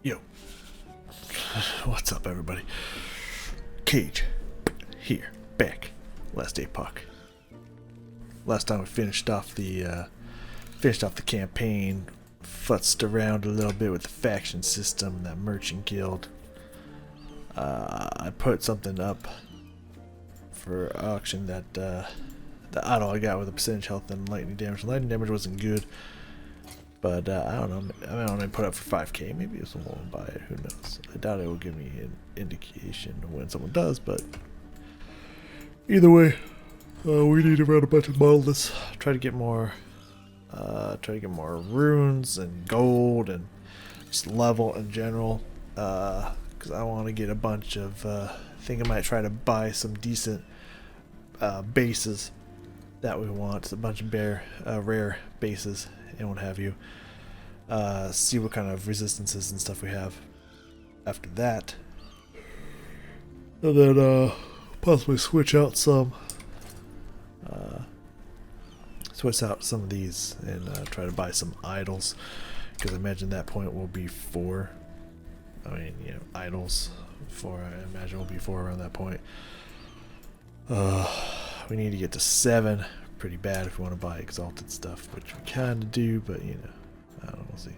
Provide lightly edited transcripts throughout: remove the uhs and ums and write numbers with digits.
Yo, what's up, everybody? Cage here, back. Last Epoch. Last time we finished off the campaign, futzed around a little bit with the faction system, that merchant guild. I put something up for auction that the auto I got with a percentage health and lightning damage. Lightning damage wasn't good. But I don't know. I mean, I only put up for 5k. Maybe if someone will buy it. Who knows? I doubt it will give me an indication when someone does. But either way, we need to run a bunch of models. Try to get more. Try to get more runes and gold and just level in general. Because I want to get a bunch of. I think I might try to buy some decent bases that we want. A bunch of rare bases and what have you. See what kind of resistances and stuff we have after that, and then possibly switch out some of these and try to buy some idols, because I imagine that point will be 4. I mean, you know, idols 4. I imagine will be 4 around that point. We need to get to 7. Pretty bad if we want to buy exalted stuff, which we kind of do, but you know, I don't know, we'll see.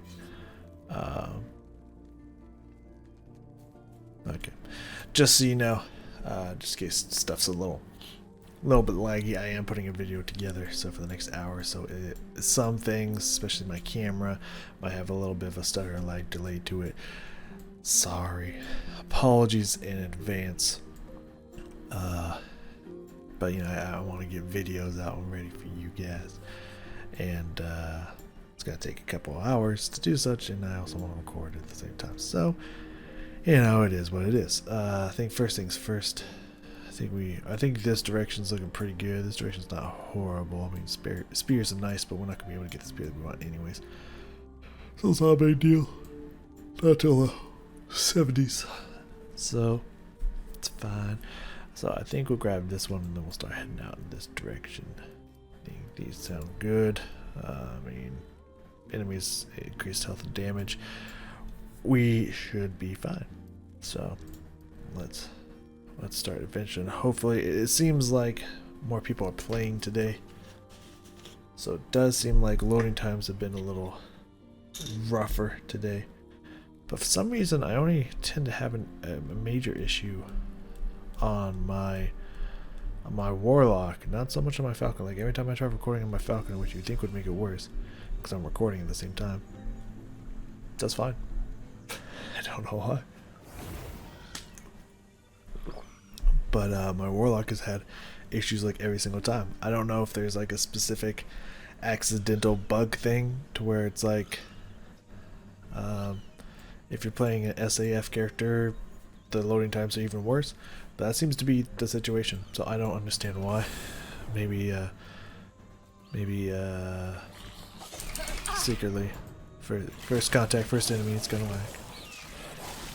Okay, just so you know, just in case stuff's a little bit laggy, I am putting a video together, so for the next hour, so some things, especially my camera, might have a little bit of a stutter and lag delay to it. Sorry, apologies in advance. But you know, I want to get videos out and ready for you guys, and it's gonna take a couple of hours to do such, and I also want to record at the same time. So, you know, it is what it is. I think first things first. I think this direction's looking pretty good. This direction's not horrible. I mean, spears are nice, but we're not gonna be able to get the spear that we want anyways. So it's not a big deal. Not till the 70s. So it's fine. So I think we'll grab this one and then we'll start heading out in this direction. I think these sound good. I mean, enemies increased health and damage. We should be fine. So let's start adventuring. Hopefully, it seems like more people are playing today. So it does seem like loading times have been a little rougher today. But for some reason, I only tend to have a major issue on my warlock, not so much on my falcon. Like every time I try recording on my falcon, which you think would make it worse, because I'm recording at the same time, it does fine. I don't know why, but my warlock has had issues like every single time. I don't know if there's like a specific accidental bug thing to where it's like, if you're playing an SAF character, the loading times are even worse. That seems to be the situation, so I don't understand why. Maybe secretly, for first contact, first enemy, it's gonna whack.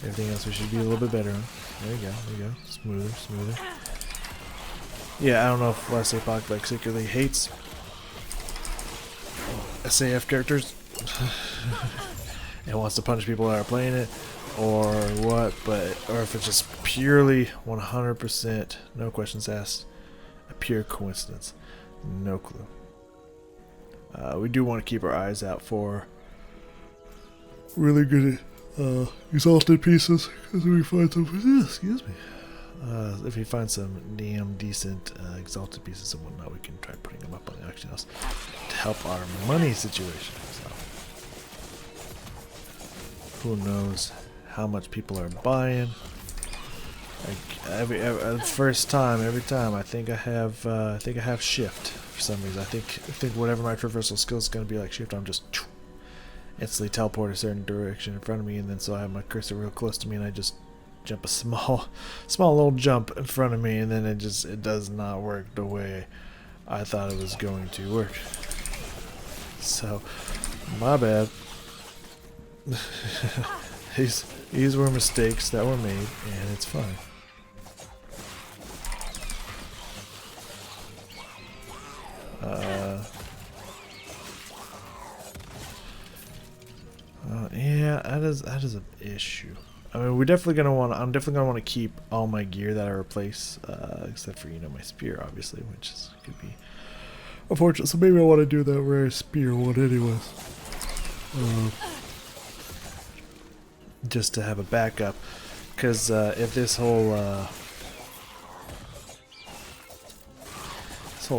Everything else we should be a little bit better on. There you go, smoother. Yeah, I don't know if Last Epoch like secretly hates SAF characters and wants to punish people that are playing it, or what, or if it's just purely 100%, no questions asked, a pure coincidence. No clue. We do want to keep our eyes out for really good exalted pieces, because if we find some, if we find some damn decent exalted pieces and whatnot, we can try putting them up on the auction house to help our money situation. So, who knows how much people are buying. Every time I think I have shift for some reason. I think whatever my traversal skill is going to be like shift, I'm just instantly teleport a certain direction in front of me, and then so I have my cursor real close to me and I just jump a small little jump in front of me, and then it does not work the way I thought it was going to work. So my bad. These were mistakes that were made, and it's fine. Yeah, I that is an issue. I mean, we're definitely gonna want. I'm definitely gonna want to keep all my gear that I replace, except for my spear, obviously, which could be unfortunate. So maybe I want to do that rare spear one anyways, just to have a backup. Because if this whole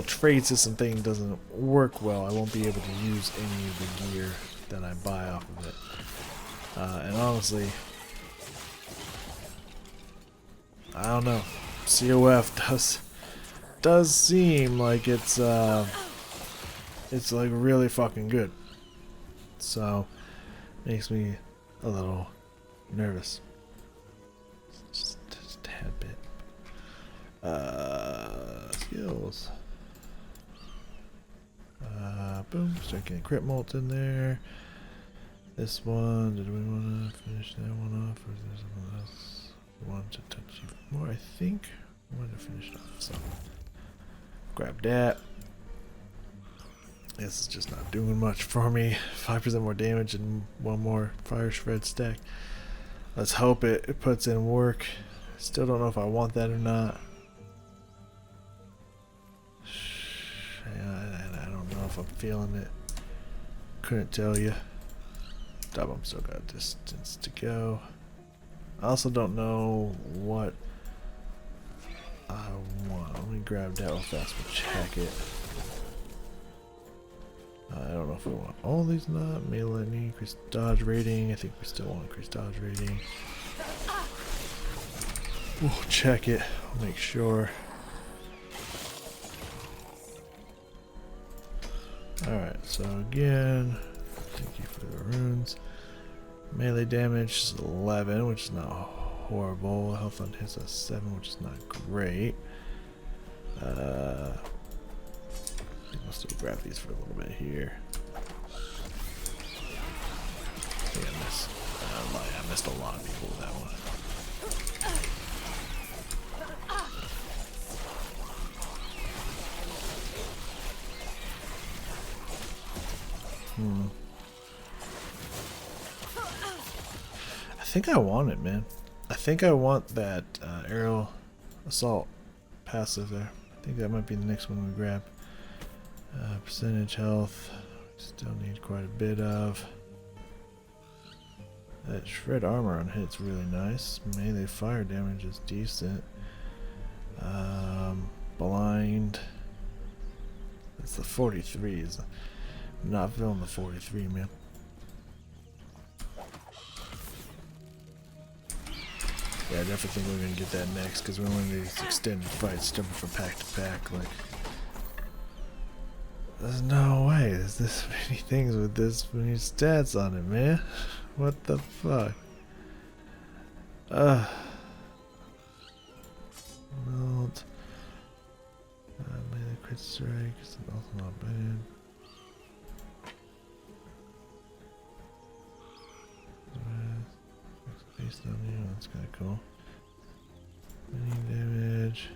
trade system thing doesn't work well, I won't be able to use any of the gear that I buy off of it. And honestly, I don't know. COF does seem like it's like really fucking good. So makes me a little nervous. Just a tad bit. Skills. Boom. Start getting crit molts in there. This one, did we want to finish that one off, or is there something else we wanted to touch even more? I think I wanted to finish it off, so grab that. This is just not doing much for me. 5% more damage and one more fire shred stack. Let's hope it puts in work. Still don't know if I want that or not. I don't know if I'm feeling it. Couldn't tell you. I'm still got a distance to go. I also don't know what I want. Let me grab that real fast. We'll check it. I don't know if we want all these or not. Melee, increased dodge rating. I think we still want increased dodge rating. We'll check it. We'll make sure. Alright, so again, thank you for the runes. Melee damage is 11, which is not horrible. Health on hits is 7, which is not great. I think we'll still grab these for a little bit here. I missed a lot of people with that one. I think I want it, man. I think I want that aerial assault passive there. I think that might be the next one we grab. Percentage health, still need quite a bit of. That shred armor on hit's really nice. Melee fire damage is decent. Blind. That's the 43s. I'm not feeling the 43, man. Yeah, I definitely think we're gonna get that next because we're in these extended fights, jumping from pack to pack. Like, there's no way there's this many things with this many stats on it, man. What the fuck? Melt. Melee crit strike is also not bad. Based on you, that's kind of cool. Mini damage.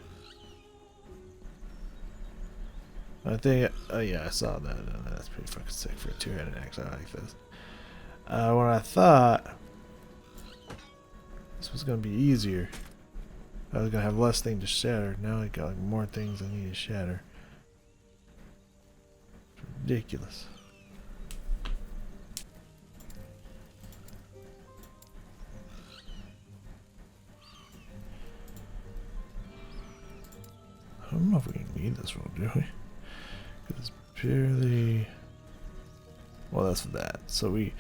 I think, oh yeah, I saw that. That's pretty fucking sick for a two-handed axe. I like this. When I thought this was gonna be easier, I was gonna have less things to shatter. Now I got like more things I need to shatter. It's ridiculous. I don't know if we need this roll, do we? Because it's purely... Well, that's for that. So we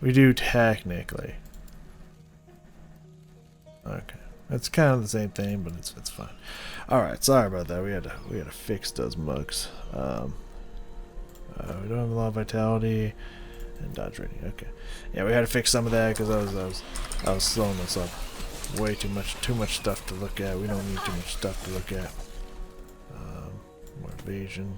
do technically. Okay, it's kind of the same thing, but it's fine. All right, sorry about that. We had to fix those mugs. We don't have a lot of vitality and dodge rating. Okay, yeah, we had to fix some of that because I was slowing this up. Way too much stuff to look at. We don't need too much stuff to look at. More evasion.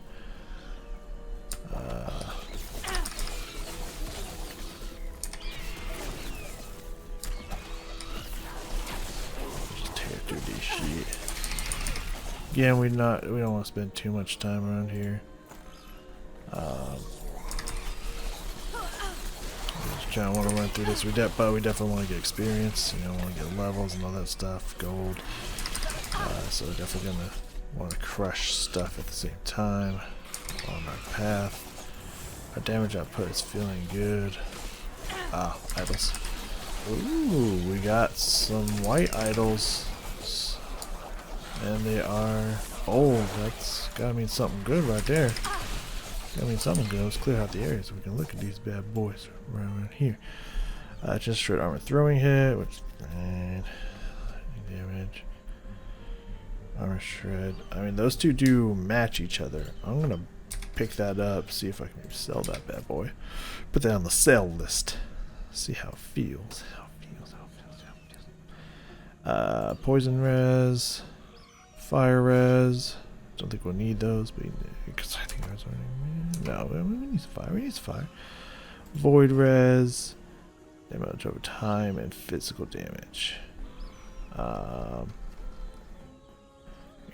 Just tear through this shit. Again, we don't want to spend too much time around here. kind of want to run through this. But we definitely want to get experience. You know, want to get levels and all that stuff, gold. So we're definitely gonna want to crush stuff at the same time on our path. Our damage output is feeling good. Ah, idols. Ooh, we got some white idols. And they are old. That's gotta mean something good right there. Gotta mean something good. Let's clear out the area so we can look at these bad boys around here. Just shred armor throwing hit, which and damage. Armor shred. I mean, those two do match each other. I'm gonna pick that up, see if I can sell that bad boy. Put that on the sell list. See how it feels. Poison res, fire res. Don't think we'll need those, but because I think there's already. No, we need fire. We need fire. Void res, damage over time, and physical damage.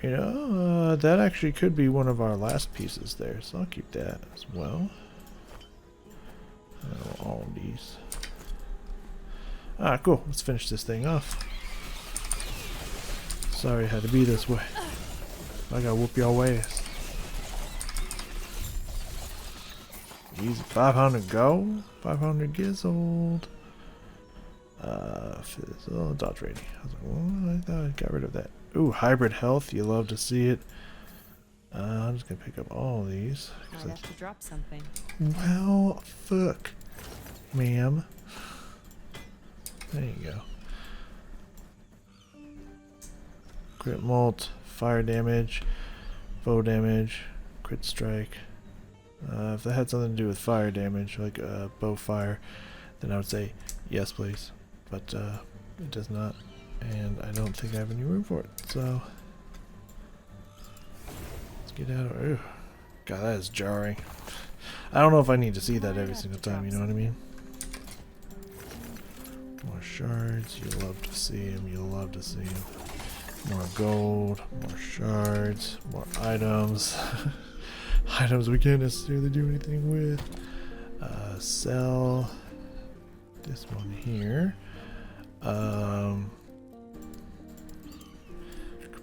You know, that actually could be one of our last pieces there, so I'll keep that as well. All of these. Ah, cool. Let's finish this thing off. Sorry it had to be this way. I gotta whoop your ass. Easy. 500 gold. 500 years old. Dodge rating. I was like, well, I thought I got rid of that. Ooh, hybrid health. You love to see it. I'm just gonna pick up all these. I'd have to drop something. Well, fuck, ma'am. There you go. Crit molt, fire damage, bow damage, crit strike. If that had something to do with fire damage, like bow fire, then I would say yes, please. But it does not, and I don't think I have any room for it. So let's get out of here. God, that is jarring. I don't know if I need to see that every single time. You know what I mean? More shards. You love to see them. You love to see them. More gold, more shards, more items. Items we can't necessarily do anything with. Sell this one here.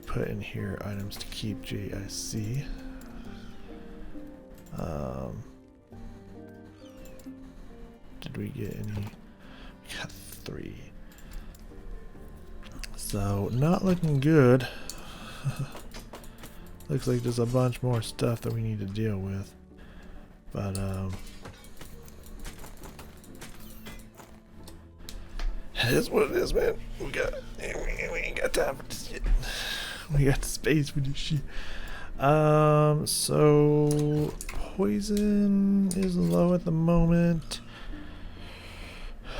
Put in here items to keep JIC. Did we get any? We got 3. So, not looking good. Looks like there's a bunch more stuff that we need to deal with. But, it is what it is, man. We ain't got time for this shit. We got the space for this shit. So, poison is low at the moment.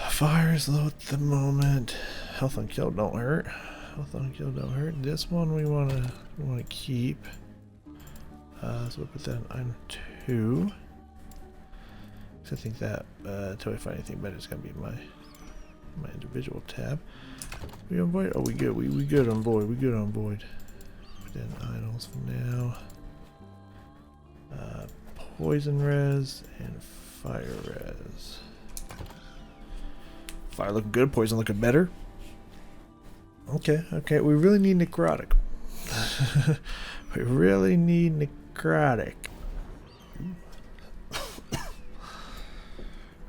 Fire is low at the moment. Health on kill don't hurt. Health on kill don't hurt. This one we wanna keep. So we'll put that in item 2. I think that until we find anything better, it's gonna be my individual tab. We on void? Oh, we good. We good on void. We good on void. Put that in idols for now. Poison res and fire res. Fire looking good. Poison looking better. Okay, we really need necrotic. We really need necrotic.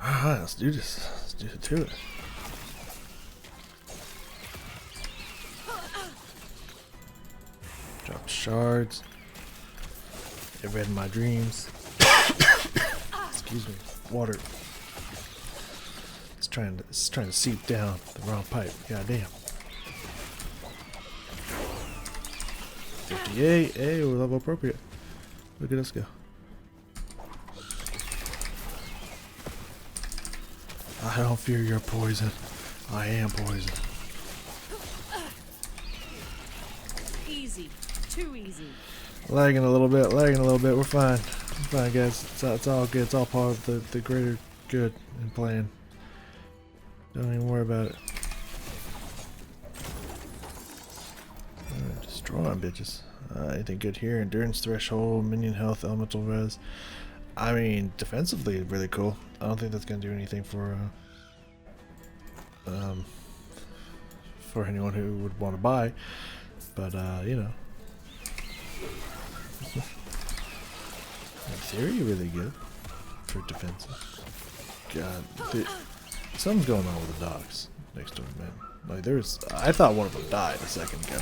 Alright, let's do this. Let's do it to it. Drop shards. They read my dreams. Excuse me. Water. It's trying to seep down the wrong pipe. Goddamn. 58. Hey, we're level appropriate. Look at us go. I don't fear your poison. I am poison. Easy. Too easy. Lagging a little bit. We're fine. We're fine, guys. It's all good. It's all part of the greater good and plan. Don't even worry about it. Destroy them, bitches. Anything good here? Endurance threshold, minion health, elemental res. I mean, defensively, really cool. I don't think that's gonna do anything for um, for anyone who would want to buy. But you know, in theory, really good for defenses. God, something's going on with the dogs next to him, man. Like I thought one of them died a second ago.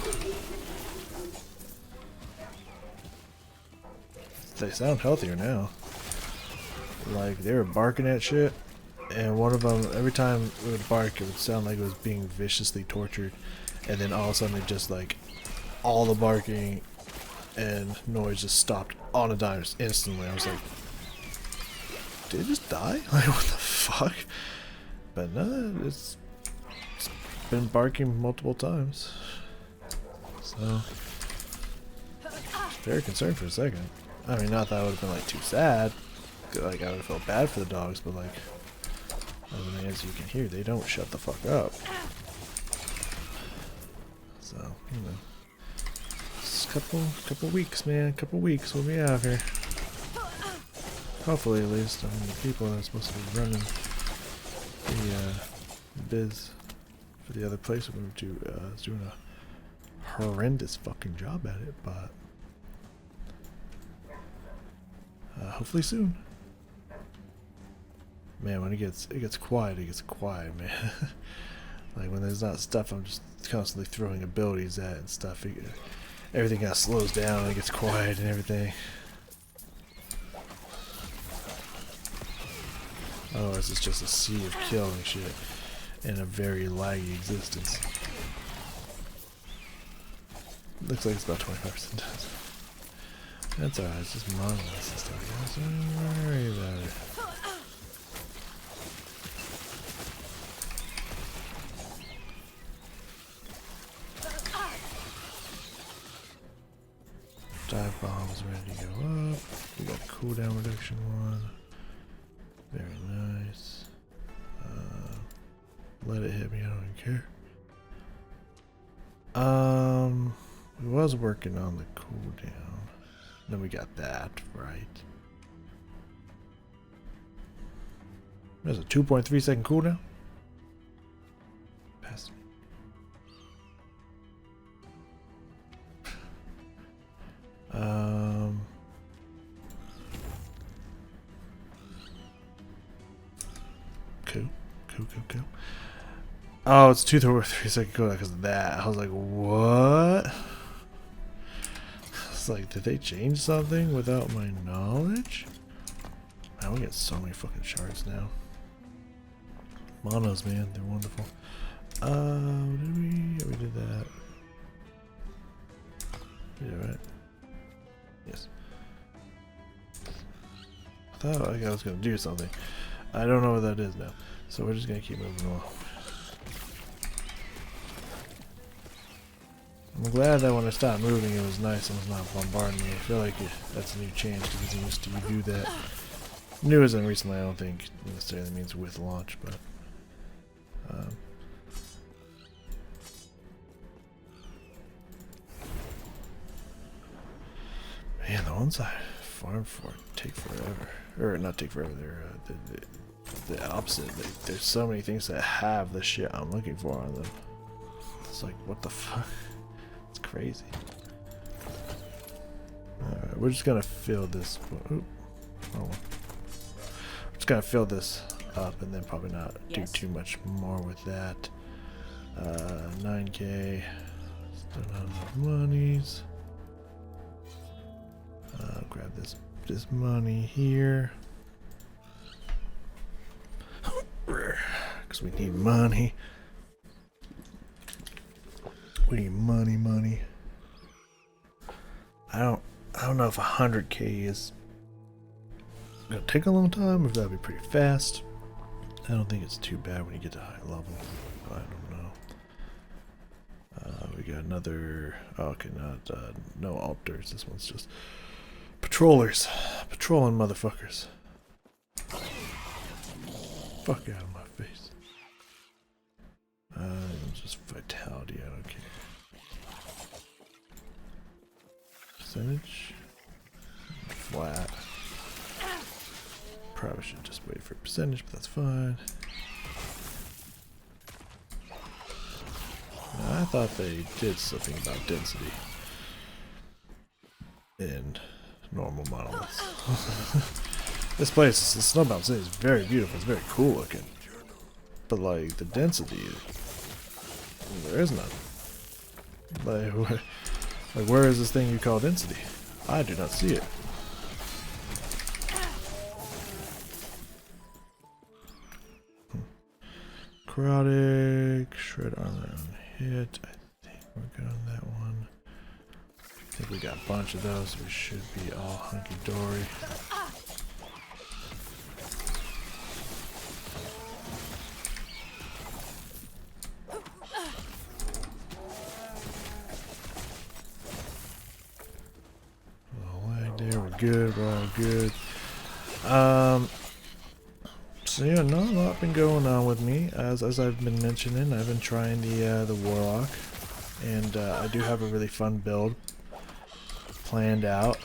They sound healthier now. Like they were barking at shit, and one of them, every time it would bark, it would sound like it was being viciously tortured, and then all of a sudden it just like all the barking and noise just stopped on a dime instantly. I was like, did it just die? Like what the fuck? But no, it's been barking multiple times. So very concerned for a second. I mean, not that I would have been like too sad. Like I would have felt bad for the dogs, but like, I mean, as you can hear, they don't shut the fuck up. So you know, just couple weeks, man. Couple weeks, we'll be out of here. Hopefully, at least. I mean, the people that are supposed to be running the biz for the other place we moved to is doing a horrendous fucking job at it, but hopefully soon. Man, when it gets quiet, man. Like when there's not stuff I'm just constantly throwing abilities at and stuff, everything kind of slows down and it gets quiet and everything. Otherwise it's just a sea of killing shit and a very laggy existence. Looks like it's about 25% done. That's alright, it's just monoliths and stuff, guys. Don't worry about it. Dive bombs ready to go up. We got a cooldown reduction one. Very nice. Let it hit me, I don't even care. We was working on the cooldown. Then we got that, right? There's a 2.3 second cooldown. Pass me. Cool. Oh, it's 2.3 second cooldown because of that. I was like, what? It's like, did they change something without my knowledge? Man, we get so many fucking shards now. Monos, man, they're wonderful. Did we? Yeah, we did that. Yeah, right. Yes. I thought like I was gonna do something. I don't know what that is now. So we're just gonna keep moving along. I'm glad that when I stopped moving it was nice and was not bombarding me. I feel like that's a new change because I used to do that. New as in recently, I don't think necessarily means with launch, but man, the ones I farm for take forever. Or not take forever, they're the opposite. There's so many things that have the shit I'm looking for on them. It's like, what the fuck? It's crazy. Alright, we're just gonna fill this. Oop, oh, we're just gonna fill this up and then probably not do too much more with that. 9k. Still not enough monies. Grab this money here. Because we need money. We need money. I don't know if 100k is gonna take a long time, or if that'd be pretty fast. I don't think it's too bad when you get to high level. I don't know. We got another. Oh, okay, not no altars. This one's just patrollers, patrolling motherfuckers. Fuck out of my face. Just vitality. I don't care. Percentage flat. Probably should just wait for percentage, but that's fine. thought they did something about density in normal monoliths. This place, the Snowbound City, is very beautiful. It's very cool looking. But like the density, there is none. Like where is this thing you call density? I do not see it. Necrotic, shred armor on hit. I think we're good on that one. I think we got a bunch of those. We should be all hunky dory. There, we're good, we're all good. So yeah, not a lot been going on with me. As I've been mentioning, I've been trying the Warlock, and I do have a really fun build planned out,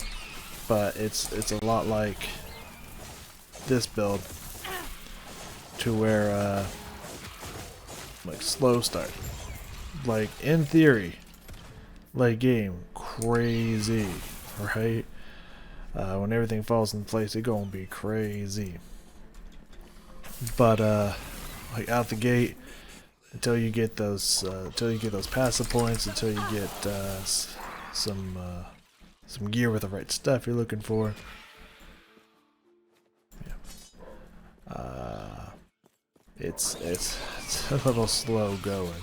but it's a lot like this build, to where like slow start, like in theory, late game crazy, right? When everything falls in place, it's gonna be crazy. But like out the gate, until you get those passive points, until you get some gear with the right stuff you're looking for. Yeah. It's a little slow going,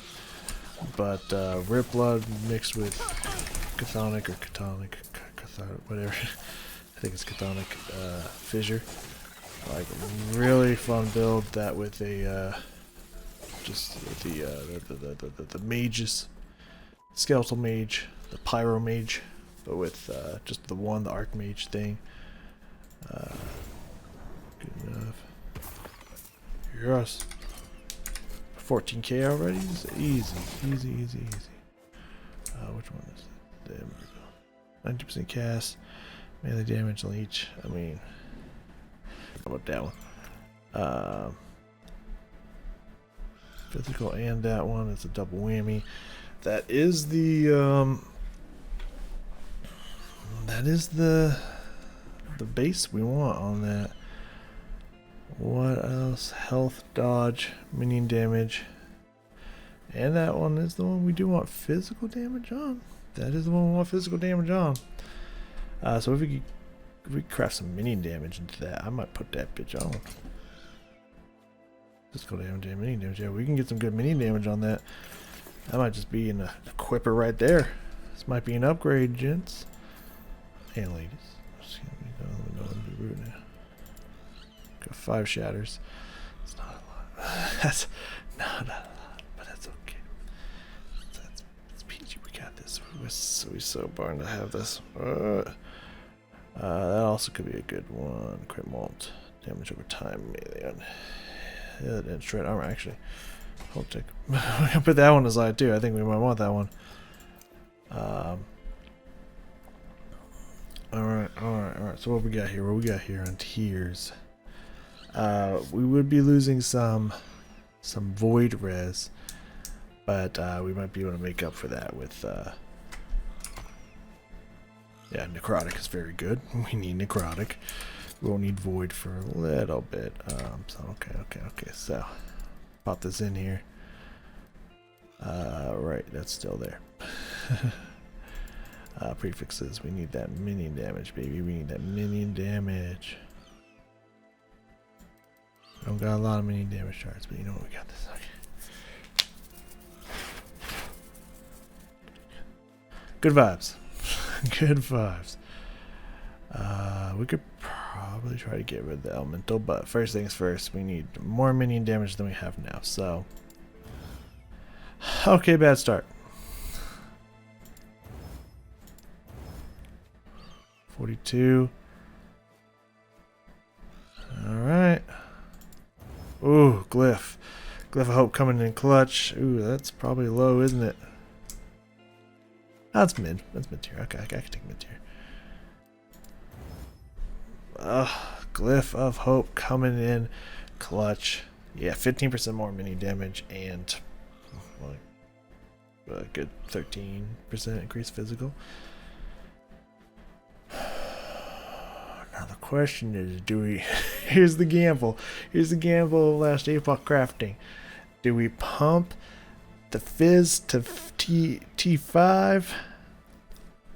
but Rip Blood mixed with Chthonic or Catonic, whatever. I think it's Chthonic Fissure. Like really fun build that with a just the mages, skeletal mage, the pyro mage, but with just the archmage thing. Good enough. Yes. 14k already? Easy. Which one is it? There we go. 90% cast. Melee damage on each. I mean, how about that one? Physical and that one. It's a double whammy. That is the base we want on that. What else? Health, dodge, minion damage. And that one is the one we do want physical damage on. That is the one we want physical damage on. So if we craft some minion damage into that, I might put that bitch on. Physical damage and minion damage. Yeah, we can get some good minion damage on that. That might just be an equipper right there. This might be an upgrade, gents. And ladies. Be rude now. Got 5 shatters. It's not a lot. That's not a lot, but that's okay. It's peachy. We got this. We're so barn to have this. That also could be a good one. Crit mult. Damage over time. And shred armor, actually. Hold check. We can put that one aside too. I think we might want that one. Alright. So what we got here? What we got here on tiers? We would be losing some void res, but we might be able to make up for that with yeah, necrotic is very good. We need necrotic. We won't need void for a little bit. So okay. So pop this in here. Right, that's still there. Prefixes. We need that minion damage, baby. We need that minion damage. We don't got a lot of minion damage shards, but you know what? We got this. Okay. Good vibes. Good vibes. We could probably try to get rid of the elemental, but first things first, we need more minion damage than we have now. So, okay, bad start. 42. All right. Ooh, glyph. Glyph of hope coming in clutch. Ooh, that's probably low, isn't it? That's mid. That's mid tier. Okay, I can take mid tier. Glyph of hope coming in clutch. Yeah, 15% more mini damage and like a good 13% increase physical. Now the question is, do we... Here's the gamble. Here's the gamble of last Epoch crafting. Do we pump the fizz to T5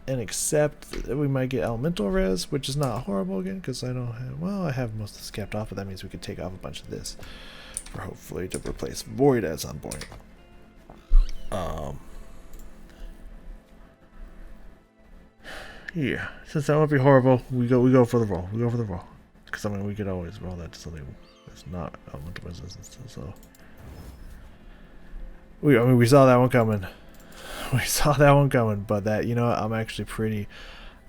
and accept that we might get elemental res, which is not horrible again, because I don't have... Well, I have most of this capped off, but that means we could take off a bunch of this for hopefully to replace Void at some point. Yeah, since that won't be horrible, we go for the roll. We go for the roll, because I mean we could always roll that to something that's not elemental resistance. So we saw that one coming. We saw that one coming, but that, you know what, I'm actually pretty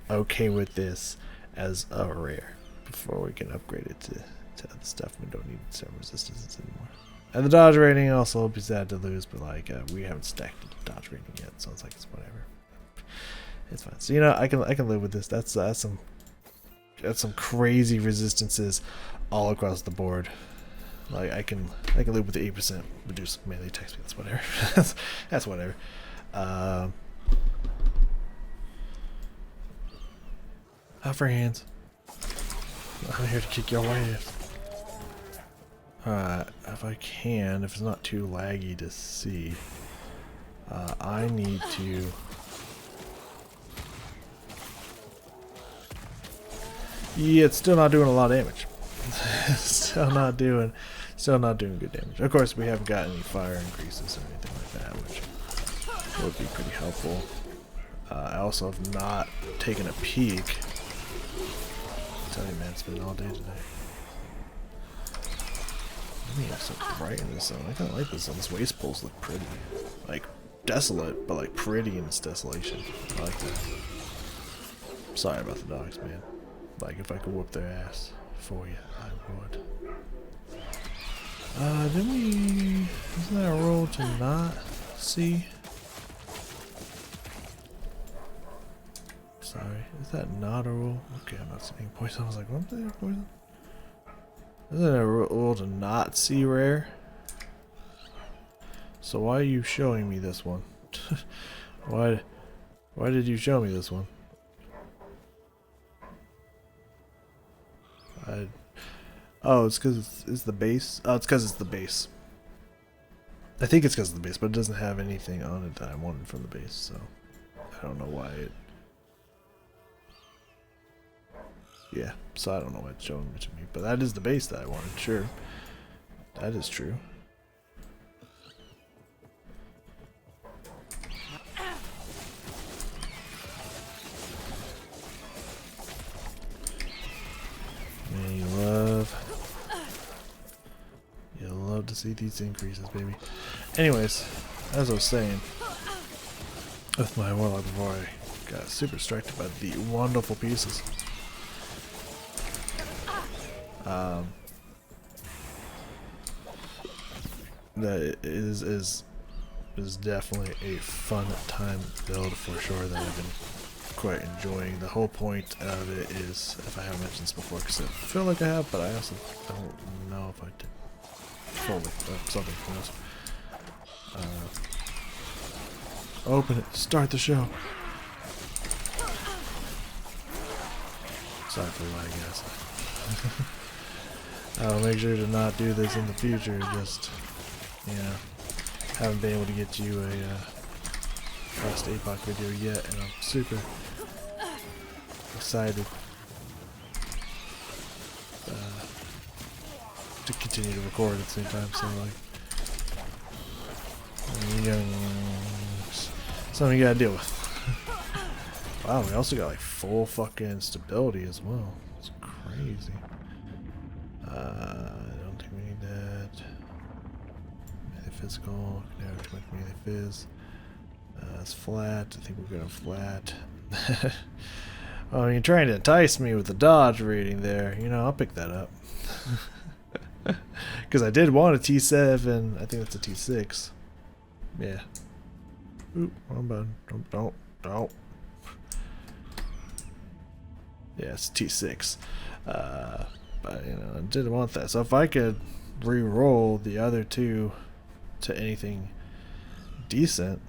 okay with this as a rare before we can upgrade it to other stuff. We don't need some resistances anymore. And the dodge rating also will be sad to lose, but like we haven't stacked the dodge rating yet, so it's like it's whatever. It's fine. So, you know, I can live with this. That's some crazy resistances all across the board. Like I can live with the 8% reduced melee attack speed. That's whatever. That's whatever. Out for hands. I'm here to kick your ass. Alright, if I can, if it's not too laggy to see, I need to... Yeah, it's still not doing a lot of damage. still not doing good damage. Of course, we haven't got any fire increases or anything like that, which would be pretty helpful. I also have not taken a peek. I tell you, man, it's been all day today. Let me have some bright in this zone. I kind of like this zone. This waste pools look pretty. Like, desolate, but like pretty in its desolation. I like that. Sorry about the dogs, man. Like, if I could whoop their ass for you, I would. Then we... Isn't that a roll to not see? Sorry, is that not a roll? Okay, I'm not seeing poison. I was like, what the poison? Isn't it a roll to not see rare? So why are you showing me this one? Why did you show me this one? Oh, it's because it's the base? Oh, it's because it's the base. I think it's because of the base, but it doesn't have anything on it that I wanted from the base, so I don't know why it... Yeah, so I don't know why it's showing it to me, but that is the base that I wanted, sure. That is true. Man, you love to see these increases, baby. Anyways, as I was saying, with my warlock before I got super distracted by the wonderful pieces. That is definitely a fun time build for sure that I've been quite enjoying. The whole point of it is, if I haven't mentioned this before, because I feel like I have, but I also don't know if I did fully, something else. Open it, start the show. Sorry for the lag, guys. I'll make sure to not do this in the future, just, you know, haven't been able to get you a last Epoch video yet, and I'm super excited to continue to record at the same time, so like, something you gotta deal with. Wow, we also got like full fucking stability as well. It's crazy. I don't think we need that. Melee physical, now too much melee fizz. It's flat. I think we're going flat. Well, you're trying to entice me with the dodge rating there. You know, I'll pick that up. Because I did want a T7. I think that's a T6. Yeah. Oop, wrong button. Don't. Yeah, it's T6. But, you know, I didn't want that. So if I could re-roll the other two to anything decent,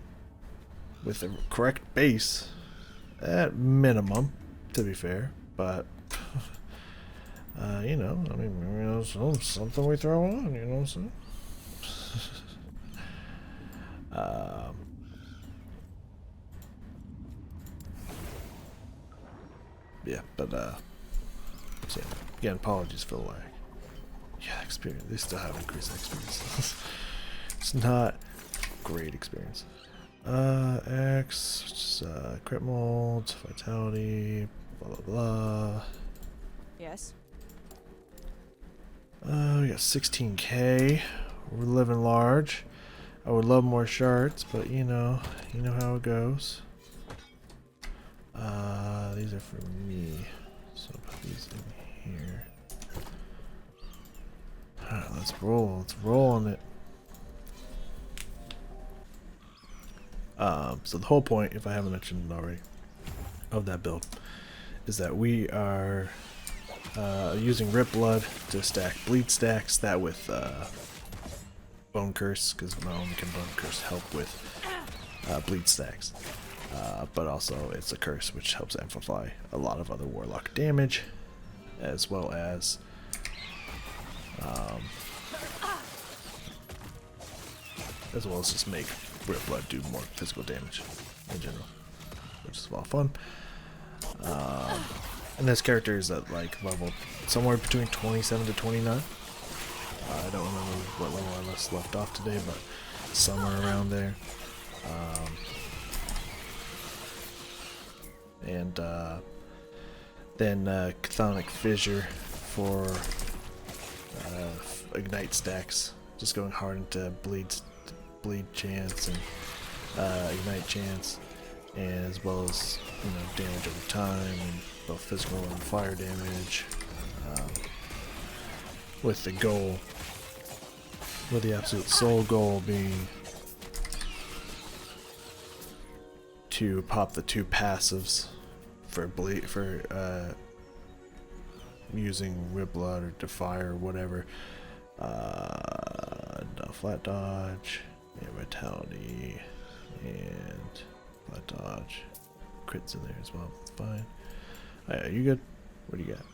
with the correct base, at minimum, to be fair. But you know, I mean, you know, something we throw on, you know what I'm saying? Yeah, but so again, apologies for the lag. Yeah, experience. They still have increased experience. It's not great experience. X, just, crit mold, vitality, blah blah blah. Yes. We got 16k. We're living large. I would love more shards, but you know how it goes. These are for me, so I'll put these in here. Alright, let's roll. Let's roll on it. So the whole point, if I haven't mentioned it already, of that build is that we are using Rip Blood to stack bleed stacks. That with Bone Curse, because not only can Bone Curse help with bleed stacks, but also it's a curse which helps amplify a lot of other Warlock damage, as well as just make Rip Blood do more physical damage in general, which is a lot of fun. And this character is at like level somewhere between 27 to 29. I don't remember what level I left off today, but somewhere around there. And then Chthonic Fissure for ignite stacks, just going hard into bleed chance and ignite chance, and as well as damage over time, and both physical and fire damage, with the absolute sole goal being to pop the 2 passives for using Rip Blood or Defy or whatever. Flat dodge, and vitality, and flat dodge. Crits in there as well. Fine. Alright, you good? What do you got?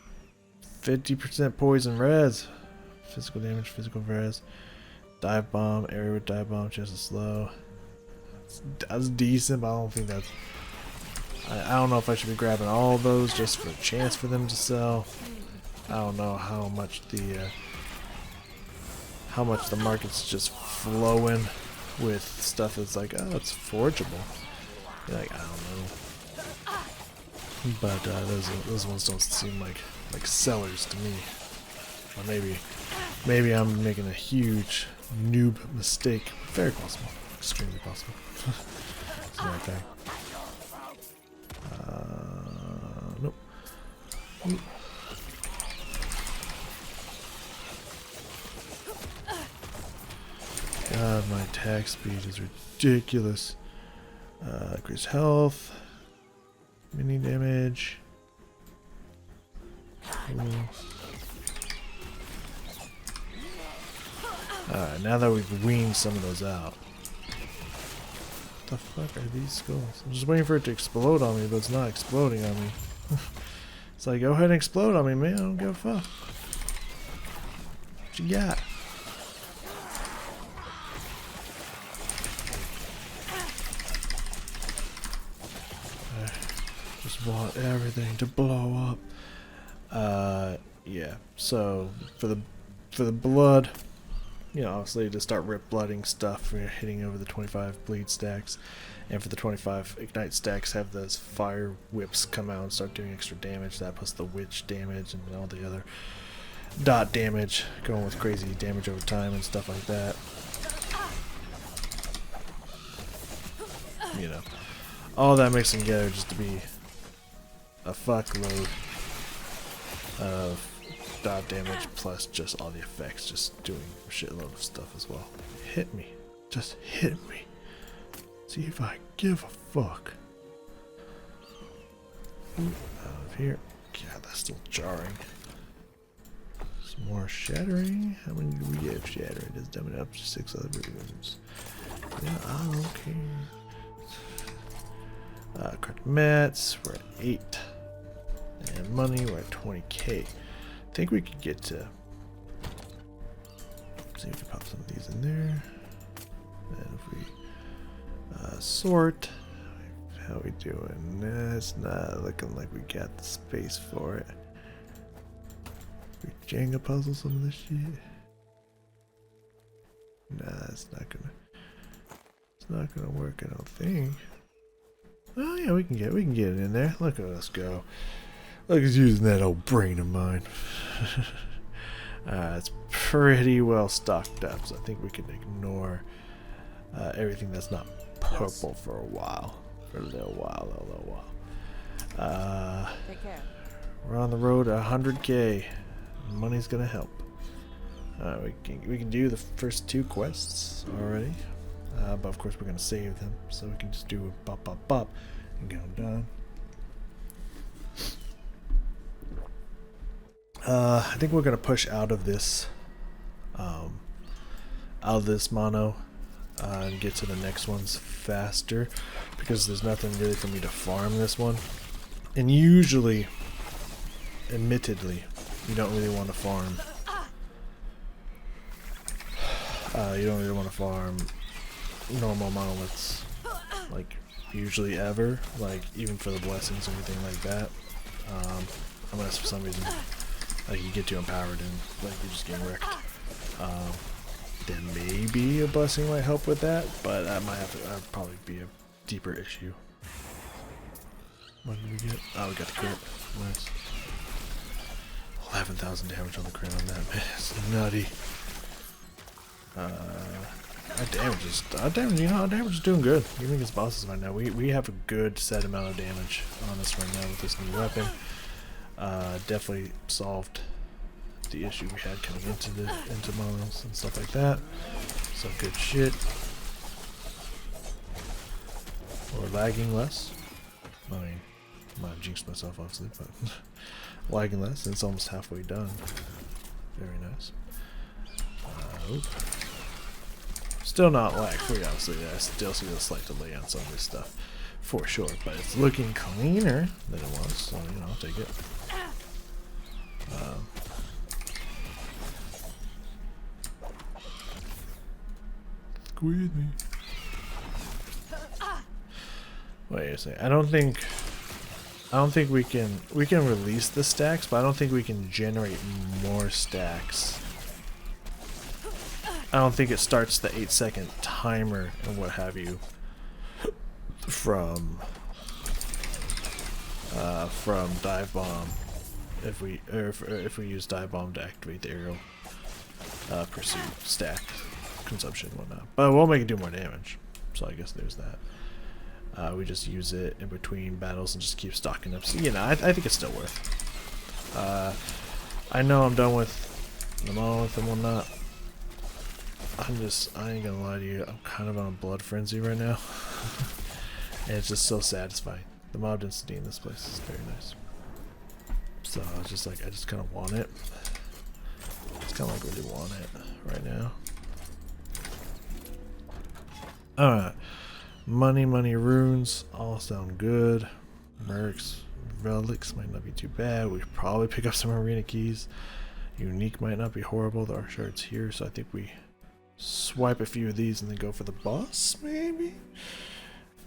50% poison res. Physical damage, physical res. Dive bomb, area with dive bomb, chance to slow. That's decent, but I don't think that's. I don't know if I should be grabbing all those just for a chance for them to sell. I don't know how much the market's just flowing with stuff that's like, oh, it's forgeable. You're like, I don't know. But those ones don't seem like sellers to me. Or maybe I'm making a huge noob mistake. Very possible. Extremely possible. It's the right thing. Nope. Oop. God, my attack speed is ridiculous. Increase health. Mini damage. Alright, now that we've weaned some of those out. What the fuck are these skulls? I'm just waiting for it to explode on me, but it's not exploding on me. It's like, go ahead and explode on me, man. I don't give a fuck. What you got? Just want everything to blow up. Yeah. So for the blood, obviously to start rip blooding stuff, we're hitting over the 25 bleed stacks, and for the 25 ignite stacks, have those fire whips come out and start doing extra damage. That plus the witch damage and all the other dot damage, going with crazy damage over time and stuff like that. All that mixing together just to be a fuckload of dot damage plus just all the effects, just doing a shitload of stuff as well. Hit me. Just hit me. See if I give a fuck. Out of here. God, that's still jarring. Some more shattering. How many do we get of shattering? It's dumbing up to 6 other rooms. Yeah, I don't care. Correct mats, we're at 8. And money, we're at 20k. I think we could get to... see if we pop some of these in there. And if we sort, how we doing? It's not looking like we got the space for it. We Jenga puzzle some of this shit. Nah, it's not gonna work, I don't think. Oh yeah, we can get it in there. Look at us go. Look at us using that old brain of mine. It's pretty well stocked up, so I think we can ignore everything that's not purple for a while. For a little while. Take care. We're on the road to 100k. Money's gonna help. We can do the first 2 quests already, but of course we're gonna save them, so we can just do a bop and get them done. I think we're gonna push out of this mono and get to the next ones faster, because there's nothing really for me to farm this one. And usually, admittedly, you don't really want to farm. You don't really want to farm normal monoliths, like usually ever, like even for the blessings or anything like that. Unless for some reason, like you get too empowered and like you're just getting wrecked. Then maybe a blessing might help with that, but that might probably be a deeper issue. What did we get? Oh, we got the crit. Nice. 11,000 damage on the crit on that, man. It's nutty. Our damage is doing good. Even against bosses right now. We have a good set amount of damage on us right now with this new weapon. Definitely solved the issue we had coming into monos and stuff like that. So good shit. We're lagging less. I mean, I might have jinxed myself obviously, but lagging less, and it's almost halfway done. Very nice. Still not lag free, obviously. I still see a slight delay on some of this stuff for sure, but it's looking cleaner than it was, so you know, I'll take it. Squeeze me. Wait a second. I don't think we can release the stacks, but I don't think we can generate more stacks. I don't think it starts the 8-second timer and what have you from dive bomb if we use dive bomb to activate the aerial pursuit stack consumption and whatnot. But it won't make it do more damage, so I guess there's that. We just use it in between battles and just keep stocking up. So, you know, I think it's still worth. I know I'm done with the monolith and whatnot. I ain't gonna lie to you, I'm kind of on a blood frenzy right now. And it's just so satisfying. The mob density in this place is very nice. So I was just like, I just kind of want it. Just kind of like really want it right now. Alright. Money, runes, all sound good. Mercs, relics might not be too bad. We should probably pick up some arena keys. Unique might not be horrible. There are shards here, so I think we swipe a few of these and then go for the boss, maybe?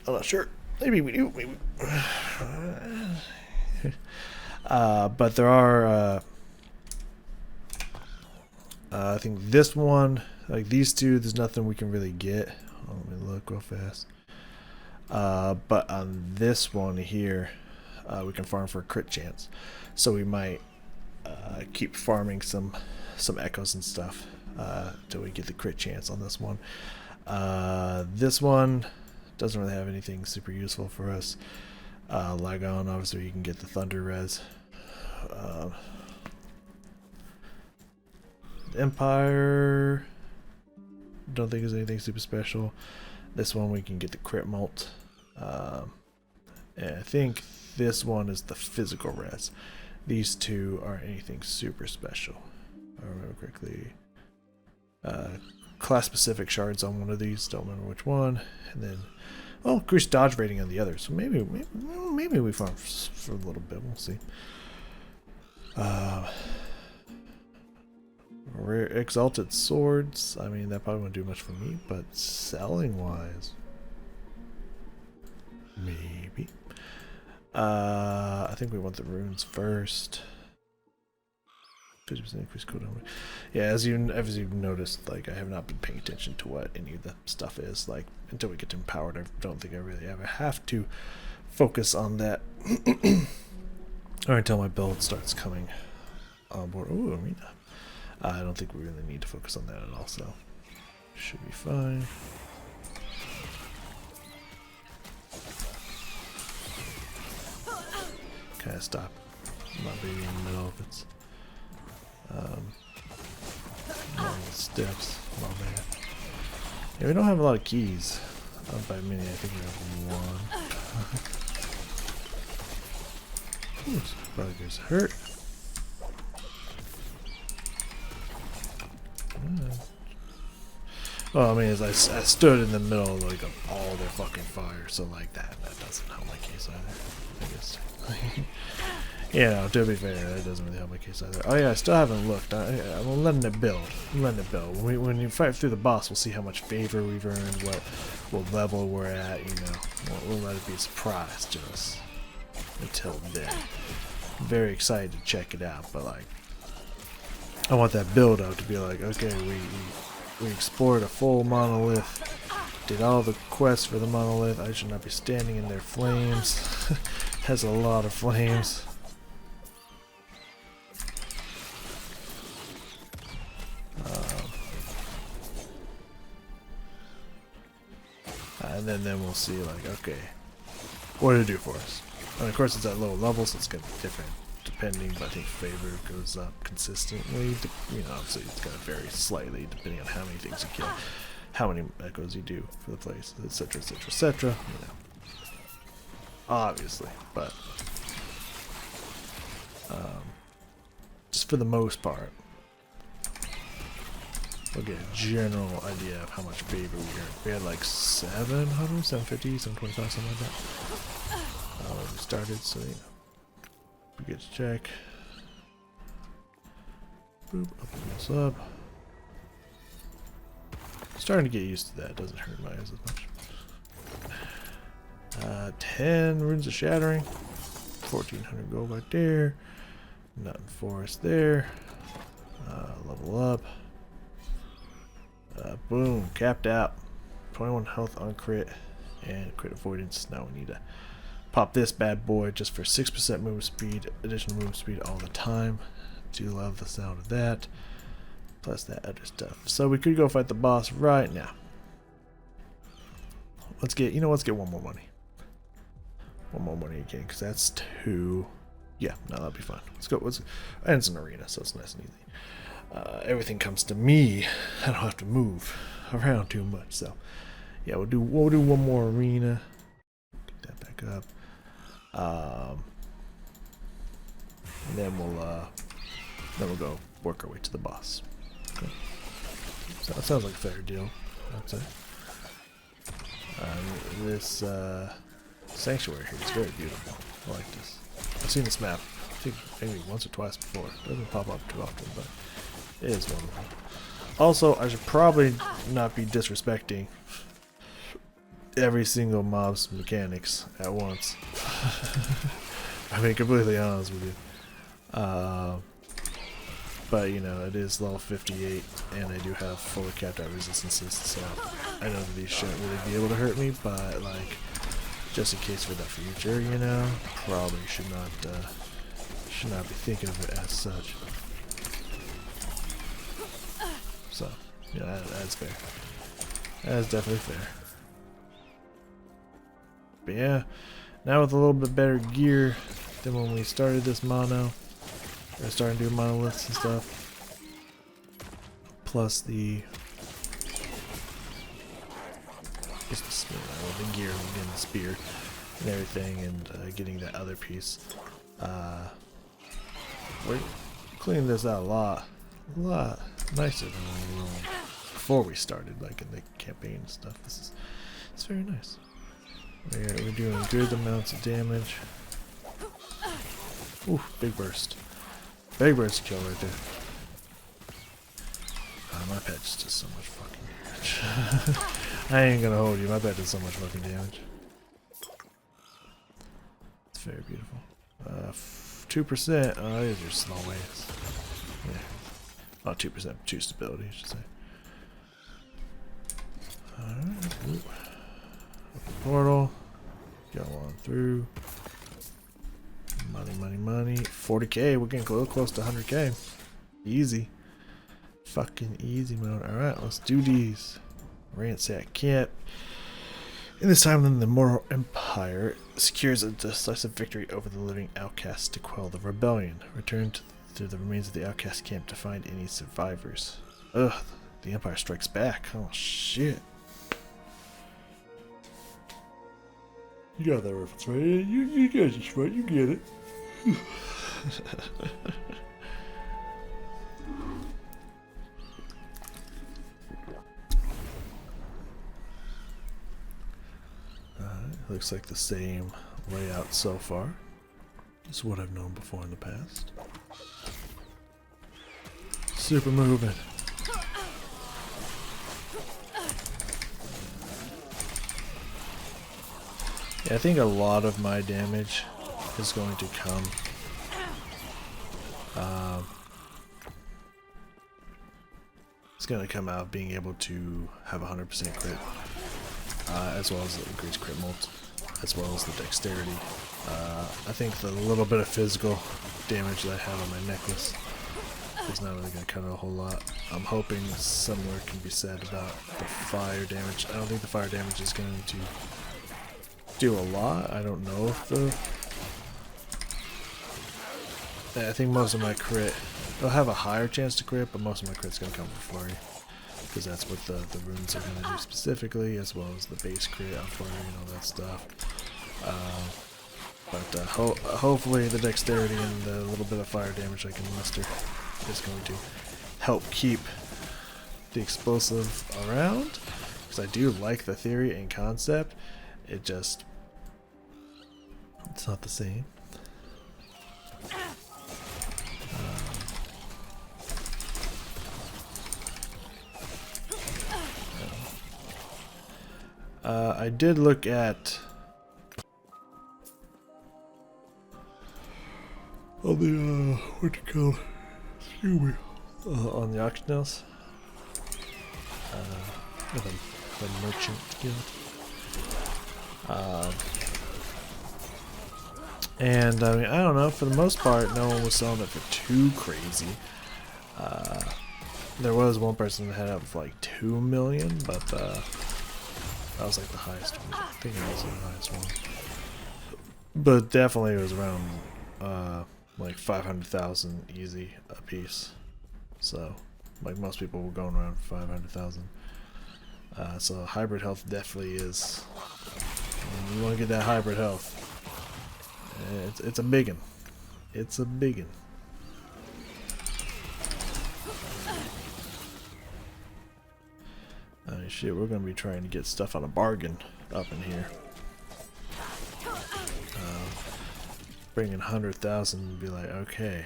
I'm not sure. Maybe we do, maybe. But there are, I think this one, like these two, there's nothing we can really get. Let me look real fast. But on this one here, we can farm for a crit chance. So we might keep farming some echoes and stuff till we get the crit chance on this one. This one doesn't really have anything super useful for us. Lagon, obviously you can get the thunder res. The Empire, don't think there's anything super special. This one we can get the crit mult. And I think this one is the physical res. These two aren't anything super special. If I remember correctly. Class specific shards on one of these, don't remember which one. And then Oh, increased dodge rating on the others. So maybe we farm for a little bit. We'll see. Rare exalted swords. I mean, that probably won't do much for me, but selling wise, maybe. I think we want the runes first. 50% increase cooldown. Yeah, as you've noticed, like I have not been paying attention to what any of the stuff is. Like until we get to empowered, I don't think I really ever have to focus on that, or until my build starts coming on board. Ooh, arena. I don't think we really need to focus on that at all. So should be fine. Kind of stop my baby in the middle of its steps. Oh man. Yeah, we don't have a lot of keys. Not by many, I think we have one. Ooh, bugger's hurt. Well, I mean, as I stood in the middle of like all their fucking fire, so like that doesn't help my case either. I guess. Yeah, to be fair, that doesn't really help my case either. Oh yeah, I still haven't looked. I'm letting it build. When you fight through the boss, we'll see how much favor we've earned, what level we're at. You know, we'll let it be a surprise to us. Until then, I'm very excited to check it out. But like, I want that build up to be like, okay, we explored a full monolith, did all the quests for the monolith. I should not be standing in their flames. Has a lot of flames. And then we'll see, like, okay, what did it do for us? And of course, it's at low levels, so it's going to be different depending, but I think favor goes up consistently. You know, obviously it's going to vary slightly depending on how many things you kill, how many echoes you do for the place, etc., etc., etc. You know, obviously, but just for the most part, we'll get a general idea of how much favor we earned. We had like 700, 750, 725, something like that. When we started, so you know, we get to check. Boop, open this up. Starting to get used to that. Doesn't hurt my eyes as much. 10 runes of shattering. 1400 gold right there. Nothing for us there. Level up. Boom, capped out. 21 health on crit and crit avoidance. Now we need to pop this bad boy just for 6% movement speed, additional movement speed all the time. Do love the sound of that. Plus that other stuff. So we could go fight the boss right now. Let's get one more money. One more money again, because that's 2. Yeah, no, that'll be fine. Let's go. And it's an arena, so it's nice and easy. Everything comes to me. I don't have to move around too much. So yeah, we'll do one more arena. Get that back up. And then we'll go work our way to the boss. Okay. So that sounds like a fair deal, I'd say. This sanctuary here is very beautiful. I like this. I've seen this map, I think maybe once or twice before. It doesn't pop up too often, but it is wonderful. Also, I should probably not be disrespecting every single mob's mechanics at once. I mean, completely honest with you. But, you know, it is level 58, and I do have fully capped out resistances, so I know that these shouldn't really be able to hurt me, but, like, just in case for the future, you know, probably should not be thinking of it as such. So, yeah, that's fair. That's definitely fair. But yeah, now with a little bit better gear than when we started this mono, we're starting to do monoliths and stuff. Plus the gear, getting the spear and everything, and getting that other piece. We're cleaning this out a lot nicer than when we were before we started, like in the campaign and stuff. It's very nice. We're doing good amounts of damage. Ooh, big burst. Big burst kill right there. My pet just does so much fucking damage. I ain't gonna hold you, my pet does so much fucking damage. It's very beautiful. 2%. Oh, these are small waves. Yeah. Not 2%, 2 stability, I should say. Alright. Portal. Go on through. Money, money, money. 40k. We're getting close to 100k. Easy. Fucking easy mode. Alright, let's do these. Ransack camp. In this time, then the Mortal Empire secures a decisive victory over the living outcasts to quell the rebellion. Return to the remains of the outcast camp to find any survivors. Ugh, the Empire strikes back. Oh shit. You got that reference, right? You guys are smart, you get it. Looks like the same layout so far. This is what I've known before in the past. Super movement. Yeah, I think a lot of my damage is going to come it's going to come out of being able to have 100% crit, as well as the increased crit multi, as well as the dexterity. I think the little bit of physical damage that I have on my necklace is not really going to cut it a whole lot. I'm hoping similar can be said about the fire damage. I don't think the fire damage is going to do a lot. I don't know if I think most of my crit, they'll have a higher chance to crit, but most of my crit's going to come from flurry. Because that's what the runes are going to do specifically, as well as the base crit on flurry and all that stuff. Hopefully the dexterity and the little bit of fire damage I can muster is going to help keep the explosive around. Because I do like the theory and concept. It's not the same. I did look at on the what you call it? Excuse me. On the auction house. The merchant guild. And I mean, I don't know, for the most part no one was selling it for too crazy. There was one person that had it up for like 2 million, but that was like the highest one. I think it was the highest one. But definitely it was around like 500,000 easy a piece. So like most people were going around for 500,000. So hybrid health definitely is. You want to get that hybrid health. It's a biggin. It's a biggin. Shit, we're gonna be trying to get stuff on a bargain up in here. Bringing 100,000 and be like, okay,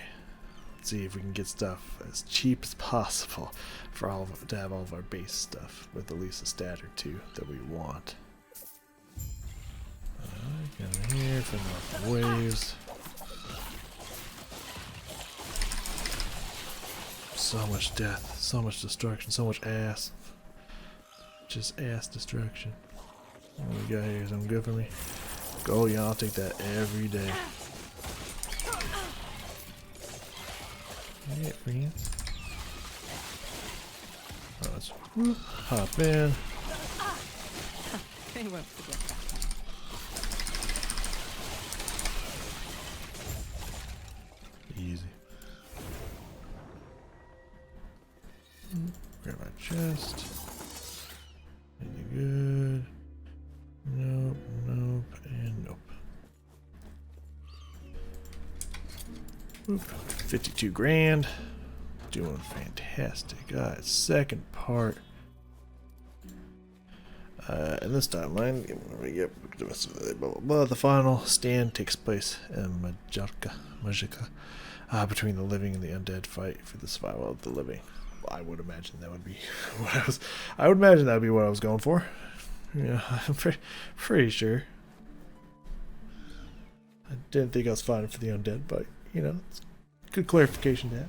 let's see if we can get stuff as cheap as possible for to have all of our base stuff with at least a stat or two that we want. Get in here, fend off the waves. So much death, so much destruction, so much ass. Just ass destruction. What we got here? Something good for me? Go, yeah, I'll take that every day. Alright, friends. Let's hop in. They won't forget that. Easy. Grab my chest. Good. Nope, nope, and nope. Oop. 52 grand. Doing fantastic. Second part. In this timeline, we get the rest of the blah, blah, blah. The final stand takes place in Majika, between the living and the undead fight for the survival of the living. Well, I would imagine that would be what I was. I would imagine that would be what I was going for. Yeah, I'm pretty sure. I didn't think I was fighting for the undead, but you know, it's good clarification to have.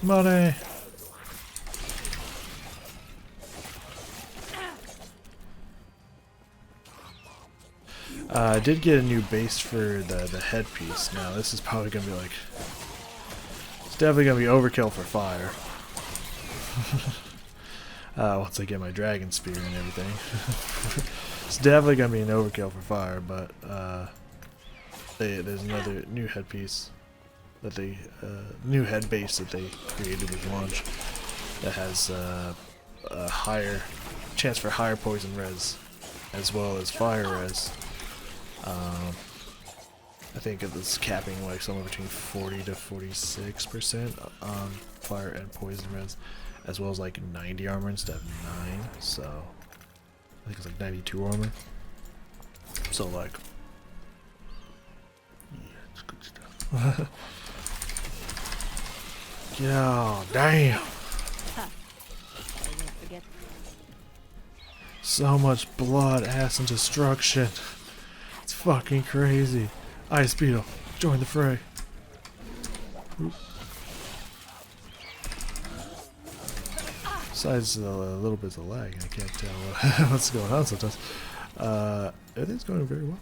Money. I did get a new base for the headpiece. Now this is probably gonna be like, it's definitely gonna be overkill for fire. Once I get my dragon spear and everything, it's definitely gonna be an overkill for fire. But there's another new headpiece that they new head base that they created with launch that has a higher chance for higher poison res as well as fire res. I think it was capping like somewhere between 40 to 46% on fire and poison res, as well as like 90 armor instead of 9. So I think it's like 92 armor. So like, yeah, it's good stuff. Yeah, damn. So much blood, ass, and destruction. It's fucking crazy. Ice Beetle, join the fray. Oop. Besides a little bit of lag, I can't tell what's going on sometimes. Everything's going very well.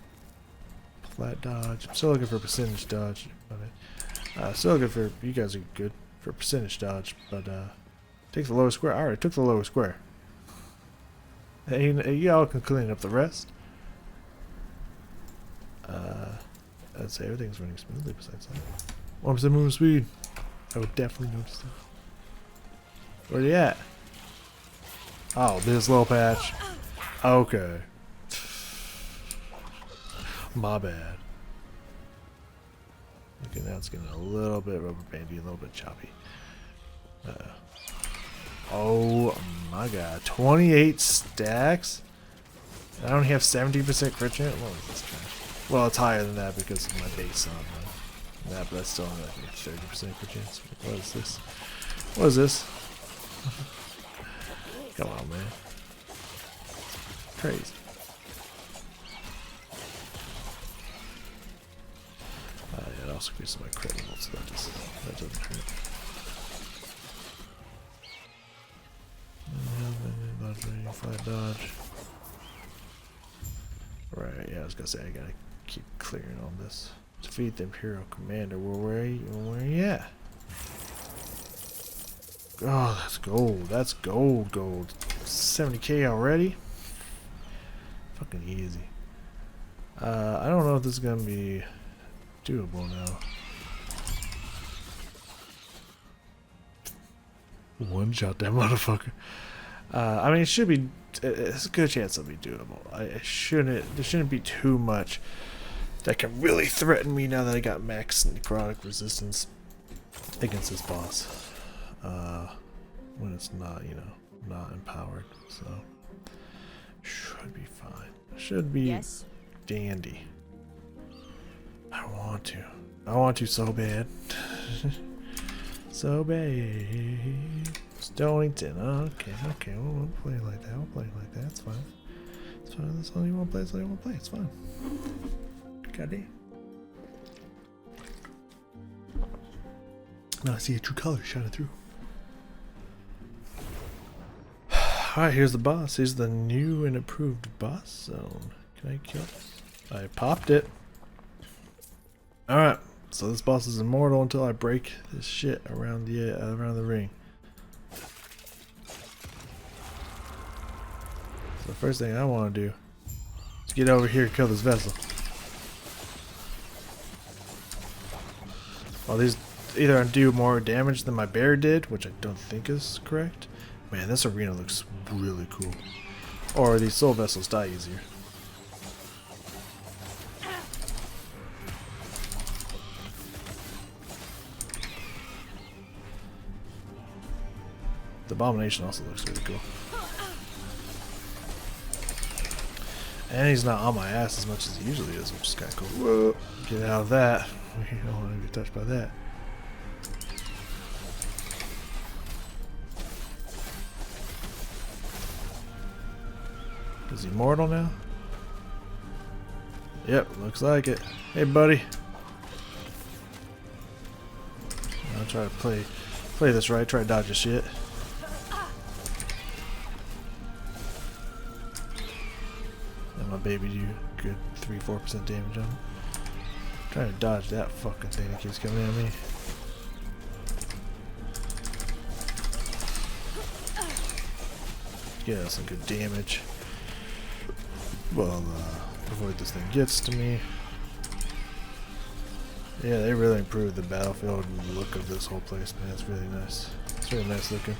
Flat dodge. I'm still looking for percentage dodge. Still looking for, you guys are good for percentage dodge, but take the lower square. I already took the lower square. Hey, y'all can clean up the rest. I'd say everything's running smoothly besides that. 1% movement speed. I would definitely notice that. Where are you at? Oh, this little patch. Okay. My bad. Okay, now it's getting a little bit rubber bandy, a little bit choppy. Oh my god. 28 stacks? I only have 70% crit chance? What is this trash? Well, it's higher than that because of my base on that, but that's still only like 30% crit chance. What is this? What is this? Come on, man. Crazy. Yeah, it also increases my crit level, so that doesn't hurt. Flat dodge. Right, yeah, I was gonna say I gotta keep clearing on this. Defeat the Imperial Commander. Well, where are you at? Oh, that's gold. That's gold. 70k already? Fucking easy. I don't know if this is gonna be doable now. One shot that motherfucker. I mean, it should be. It's a good chance it'll be doable. There shouldn't be too much that can really threaten me now that I got max necrotic resistance against this boss. When it's not, not empowered. So should be fine. Should be dandy. I want to so bad. So bad. Stonington. Okay. We'll play it like that. It's fine. That's all you want to play. It's fine. Goddamn. Now I see a true color shining through. Alright, here's the boss. Here's the new and improved boss zone. Can I kill this? I popped it. Alright, so this boss is immortal until I break this shit around the ring. So the first thing I want to do is get over here and kill this vessel. Well, these either do more damage than my bear did, which I don't think is correct, Man, this arena looks really cool. Or these soul vessels die easier. The Abomination also looks really cool. And he's not on my ass as much as he usually is, which is kind of cool. Whoa, get out of that. We don't want to get touched by that. Is he mortal now? Yep, looks like it. Hey, buddy. I'll try to play this right. Try to dodge this shit. And my baby do good 3-4% damage on him. Trying to dodge that fucking thing that keeps coming at me. Yeah, some good damage. Well, before this thing gets to me. Yeah, they really improved the battlefield and the look of this whole place, man. It's really nice. It's really nice looking.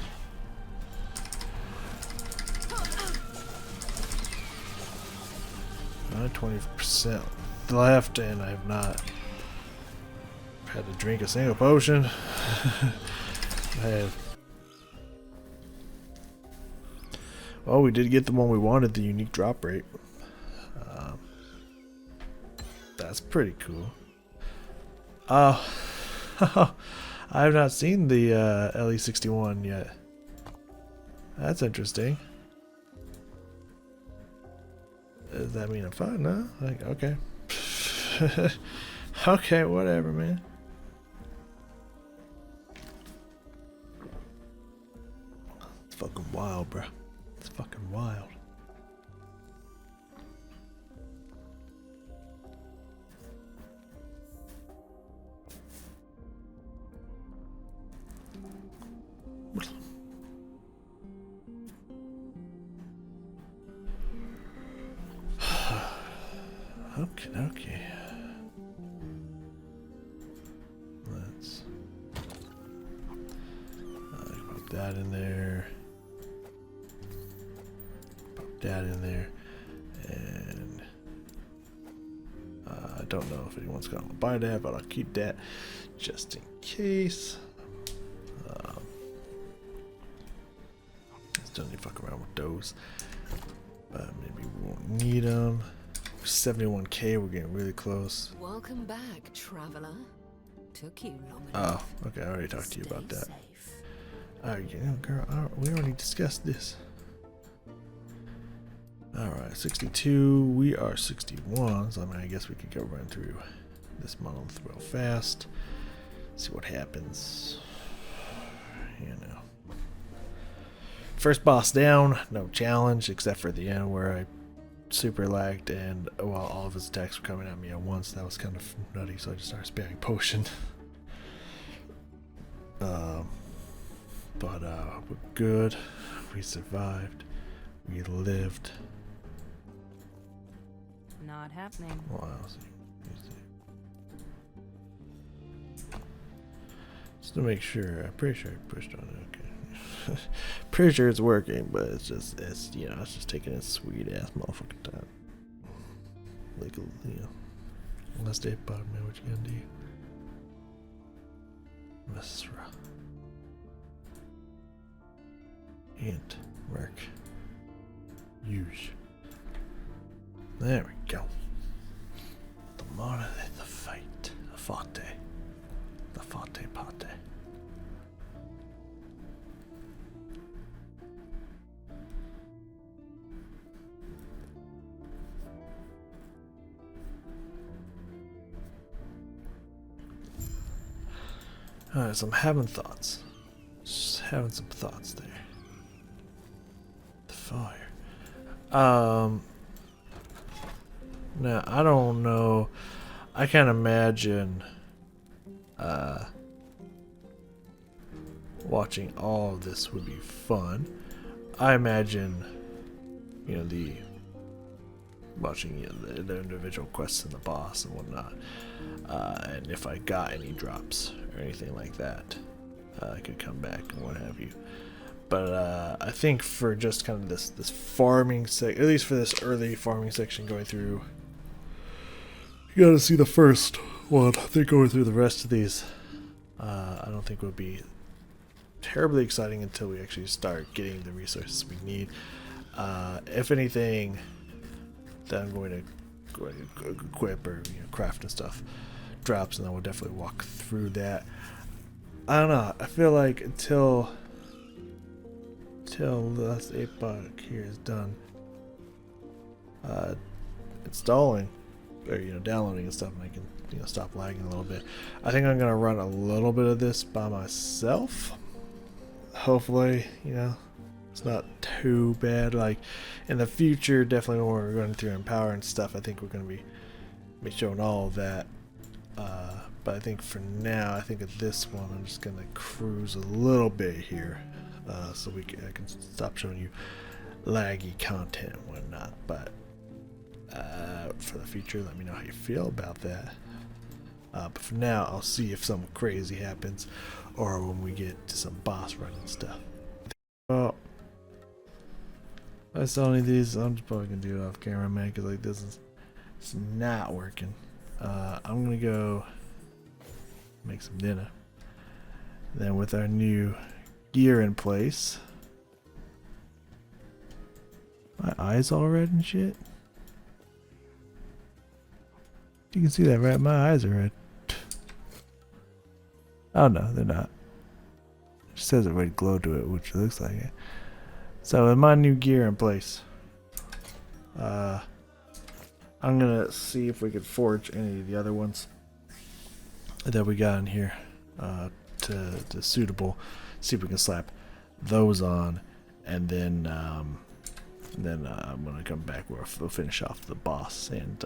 Not 20% left, and I have not had to drink a single potion. I have. Well, we did get the one we wanted, the unique drop rate. That's pretty cool. I have not seen the LE61 yet. That's interesting. Does that mean I'm fine? No? Like, okay. Okay, whatever, man. It's fucking wild, bro. It's fucking wild. Okay. Let's put that in there. Put that in there. And I don't know if anyone's gonna buy that, but I'll keep that just in case. Still need to fuck around with those. But maybe we won't need them. 71k, we're getting really close. Welcome back, traveler. Took you long enough. Oh, okay, I already talked to you about that. Alright, girl, we already discussed this. Alright, 62, we are 61, so I mean, I guess we could go run through this monolith real fast. See what happens. You know. First boss down, no challenge, except for the end where I super lagged and while all of his attacks were coming at me at once. That was kind of nutty, so I just started spamming potion. But we're good. We survived. We lived. Not happening. Wow. Just to make sure, I'm pretty sure I pushed on it. Okay. Pretty sure it's working, but it's you know, it's just taking its sweet ass motherfucking time. Like, you know, unless they bought me, what you gonna do? Mesra. Int. Merc. Use. There we go. The monolith, the fate. The fate. The fate pate. Alright, so I'm having thoughts. Just having some thoughts there. The fire. Now, I don't know. I can't imagine watching all of this would be fun. I imagine, you know, watching, you know, the individual quests and the boss and whatnot. And if I got any drops or anything like that, I could come back and what have you. But I think for just kind of this farming at least for this early farming section going through, you gotta see the first one. I think going through the rest of these, I don't think would be terribly exciting until we actually start getting the resources we need. If anything, that I'm going to equip or craft and stuff drops, and then we'll definitely walk through that. I don't know. I feel like until this Epoch here is done, installing or downloading and stuff, and I can stop lagging a little bit. I think I'm gonna run a little bit of this by myself. Hopefully, it's not too bad. Like in the future, definitely when we're going through Empower and stuff, I think we're gonna be showing all of that. But I think for now, I think at this one, I'm just gonna cruise a little bit here, so I can stop showing you laggy content and whatnot. But for the future, let me know how you feel about that. But for now, I'll see if something crazy happens, or when we get to some boss running stuff. Well, if I saw any of these, I'm just probably gonna do it off camera, man, because like it's not working. I'm gonna go make some dinner. Then with our new gear in place, my eyes all red and shit. You can see that, right? My eyes are red. Oh no, they're not. It just has a red glow to it, which looks like it. So with my new gear in place, I'm gonna see if we could forge any of the other ones that we got in here to suitable. See if we can slap those on, and then I'm gonna come back where we'll finish off the boss and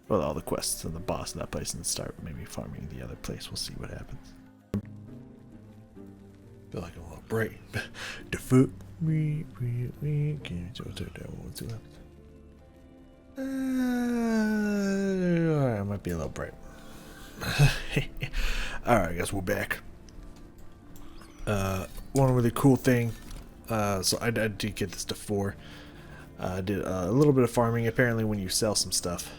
well, all the quests and the boss in that place, and start maybe farming the other place. We'll see what happens. Feel like a little break. The foot we can't take that one too. Alright, might be a little bright. Alright, I guess we're back. One really cool thing. So I did get this to 4. I did a little bit of farming. Apparently, when you sell some stuff,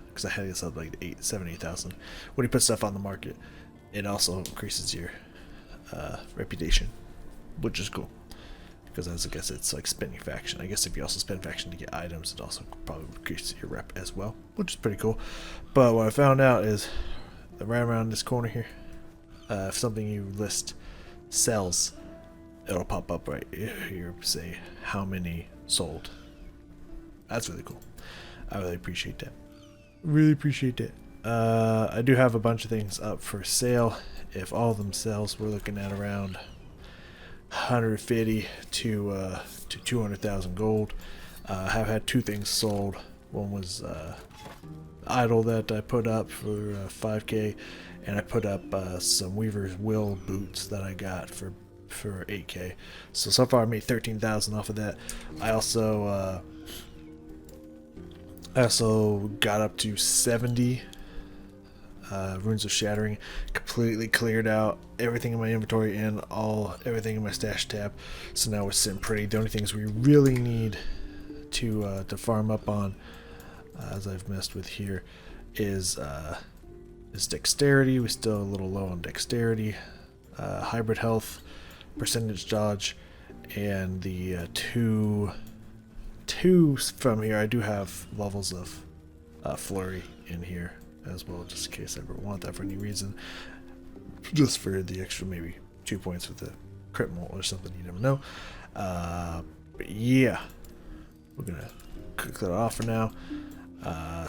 because I had this up like 8,000. When you put stuff on the market, it also increases your reputation, which is cool. Because I guess it's like spending faction. I guess if you also spend faction to get items, it also probably increases your rep as well, which is pretty cool. But what I found out is that right around this corner here, if something you list sells, it'll pop up right here, say how many sold. That's really cool. I really appreciate that. Really appreciate that. I do have a bunch of things up for sale. If all of them sells, we're looking at around 150 to 200,000 gold. I have had 2 things sold. One was idol that I put up for 5k, and I put up some Weaver's Will boots that I got for 8k. So far I made 13,000 off of that. I also got up to 70 Runes of Shattering, completely cleared out everything in my inventory and everything in my stash tab. So now we're sitting pretty. The only things we really need to farm up on, as I've messed with here, is dexterity. We're still a little low on dexterity, hybrid health, percentage dodge, and the two from here. I do have levels of flurry in here as well, just in case I ever want that for any reason, just for the extra maybe 2 points with the crit mult or something, you never know. But yeah, we're gonna click that off for now.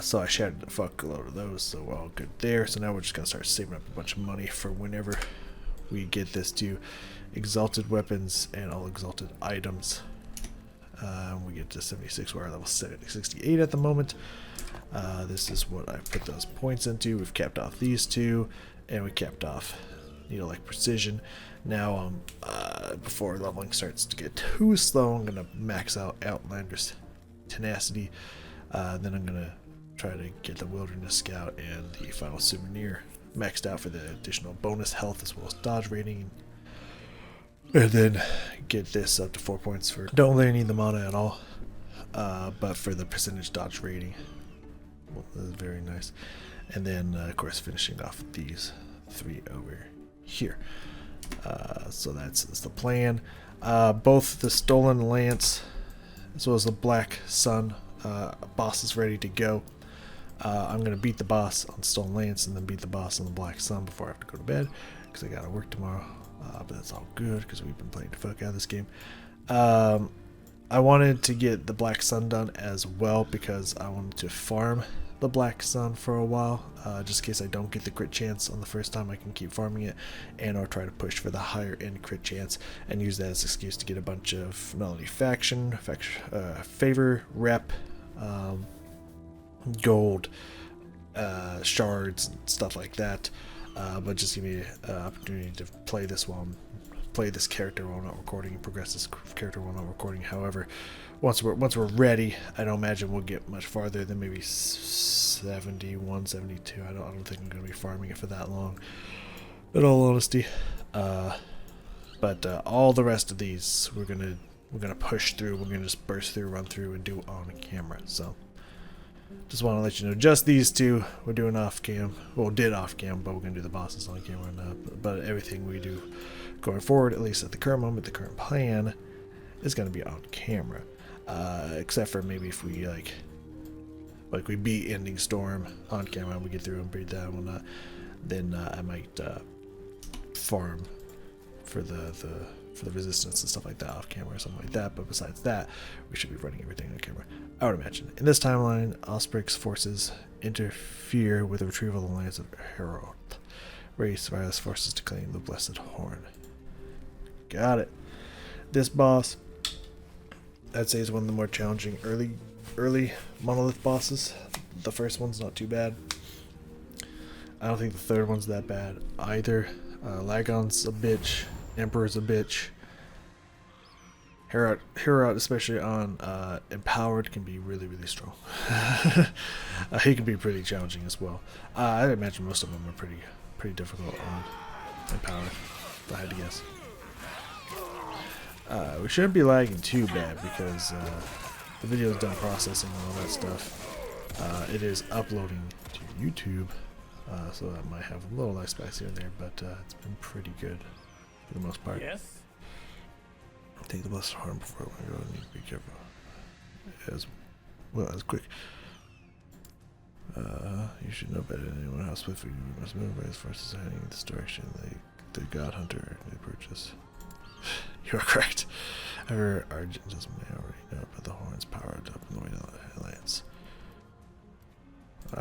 So I shattered the fuck load of those, so we're all good there. So now we're just gonna start saving up a bunch of money for whenever we get this to exalted weapons and all exalted items. We get to 76, we're at level 68 at the moment. This is what I put those points into. We've capped off these 2, and we capped off like precision. Now before leveling starts to get too slow, I'm gonna max out Outlander's tenacity. Then I'm gonna try to get the Wilderness Scout and the Final Souvenir maxed out for the additional bonus health as well as dodge rating. And then get this up to 4 points for, don't really need the mana at all, but for the percentage dodge rating. Well, that is very nice. And then of course finishing off with these 3 over here. So that's the plan. Both the Stolen Lance as well as the Black Sun boss is ready to go. I'm going to beat the boss on Stolen Lance and then beat the boss on the Black Sun before I have to go to bed because I got to work tomorrow. But that's all good because we've been playing the fuck out of this game. I wanted to get the Black Sun done as well because I wanted to farm the Black Sun for a while, just in case I don't get the crit chance on the first time. I can keep farming it and or try to push for the higher end crit chance and use that as an excuse to get a bunch of not only faction, favor, rep, gold, shards and stuff like that, but just give me an opportunity to play this character while not recording and progress this character while not recording. However, once we're ready, I don't imagine we'll get much farther than maybe 71, 72. I don't think I'm gonna be farming it for that long, in all honesty. But all the rest of these we're gonna push through. We're gonna just burst through, run through, and do on camera. So just want to let you know, just these two we're doing off cam. Well, did off cam, but we're gonna do the bosses on camera now. But everything we do going forward, at least at the current moment, the current plan is gonna be on camera. Except for maybe if we like we beat Ending Storm on camera and we get through and beat that and whatnot, then I might farm for the resistance and stuff like that off camera or something like that. But besides that, we should be running everything on camera, I would imagine. In this timeline, Osprey's forces interfere with the retrieval of the lands of Herald. Race virus forces to claim the Blessed Horn. Got it. This boss, I'd say, is one of the more challenging early monolith bosses. The first one's not too bad. I don't think the third one's that bad either. Lagon's a bitch. Emperor's a bitch. Herod, especially on Empowered, can be really, really strong. He can be pretty challenging as well. I imagine most of them are pretty difficult on Empowered, if I had to guess. We shouldn't be lagging too bad because the video is done processing and all that stuff. It is uploading to YouTube, so that might have a little lag spikes here and there, but it's been pretty good for the most part. Yes. Take the Blessed Horn before we go. Need to be careful. As well as quick. You should know better than anyone how swiftly you must move as forces are heading in this direction. The God Hunter approaches. You are correct. However, our gentlemen may already know about the horns powered up in the way to Lance.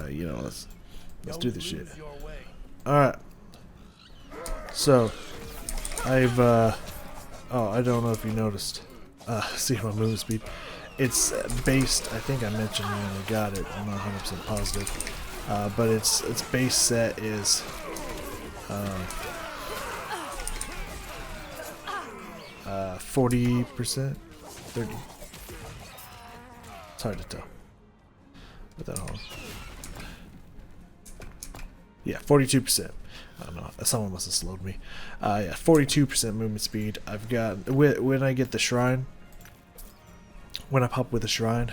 You know, let's do this shit. Alright. So, I've, I don't know if you noticed. See my movement speed. It's based, I think I mentioned when I got it, I'm not 100% positive. But its base set is 40%? 30? It's hard to tell. Put that on. Yeah, 42%. I don't know. Someone must have slowed me. Yeah, 42% movement speed. I've got when I get the shrine. When I pop with the shrine,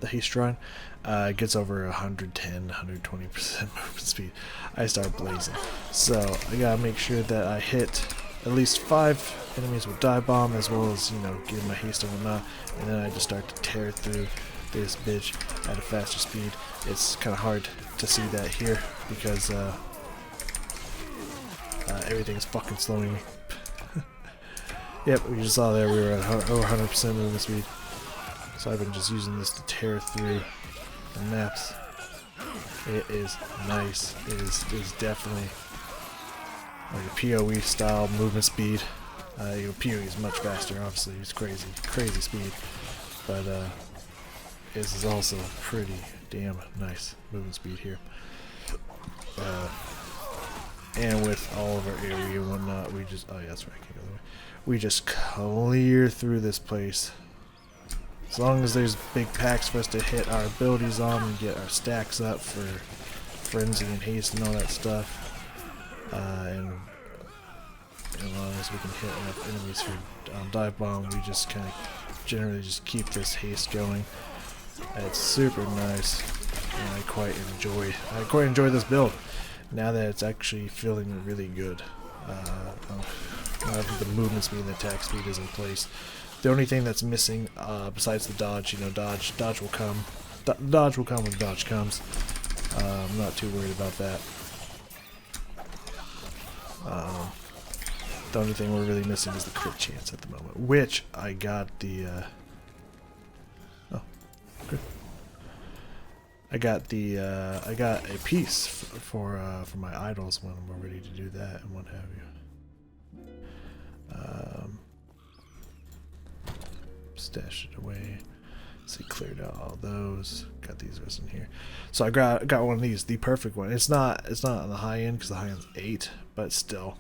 the haste shrine, it gets over 110, 120% movement speed. I start blazing. So I gotta make sure that I hit at least 5 enemies with dive bomb, as well as, you know, give my haste and whatnot, and then I just start to tear through this bitch at a faster speed. It's kind of hard to see that here because everything's fucking slowing me. Yep, we just saw there we were at over 100% movement speed. So I've been just using this to tear through the maps. It is nice. It is definitely like a PoE style movement speed. PoE is much faster, obviously. It's crazy speed. But this is also pretty damn nice movement speed here. And with all of our area and whatnot, we just, oh yeah, that's right, I can't go that way. We just clear through this place. As long as there's big packs for us to hit our abilities on and get our stacks up for frenzy and haste and all that stuff. And as long as we can hit enough enemies for dive bomb, we just kind of generally just keep this haste going. And it's super nice, and I quite enjoy this build now that it's actually feeling really good. The movement speed and the attack speed is in place. The only thing that's missing, besides the dodge, dodge will come. Dodge will come when dodge comes. I'm not too worried about that. The only thing we're really missing is the crit chance at the moment, which I got the. Oh, good. I got a piece for my idols when I'm ready to do that and what have you. Stashed it away. See, cleared out all those. Got these rest in here. So I got one of these, the perfect one. It's not on the high end because the high end's 8, but still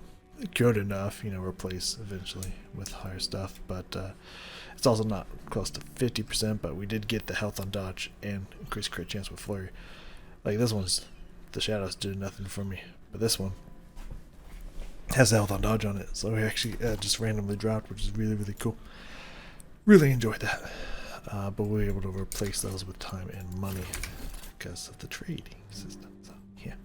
good enough. Replace eventually with higher stuff. But it's also not close to 50%. But we did get the health on dodge and increased crit chance with flurry. Like this one's, the shadows did nothing for me, but this one has the health on dodge on it. So we actually just randomly dropped, which is really cool. Really enjoyed that. But we were able to replace those with time and money because of the trading system. So, yeah.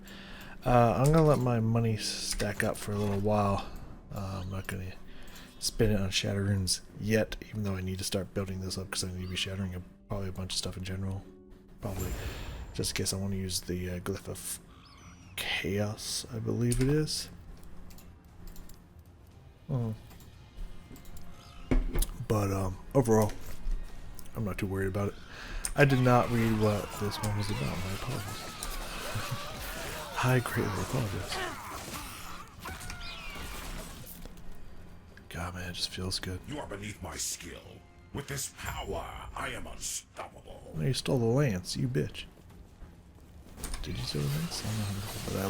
I'm going to let my money stack up for a little while. I'm not going to spend it on shatter runes yet, even though I need to start building this up because I need to be shattering probably a bunch of stuff in general. Probably just in case I want to use the glyph of chaos, I believe it is. Oh. But overall, I'm not too worried about it. I did not read what this one was about. My apologies. I greatly apologize. God, man, it just feels good. You are beneath my skill. With this power, I am unstoppable. Oh, you stole the lance, you bitch. Did you steal the lance? I don't know. But that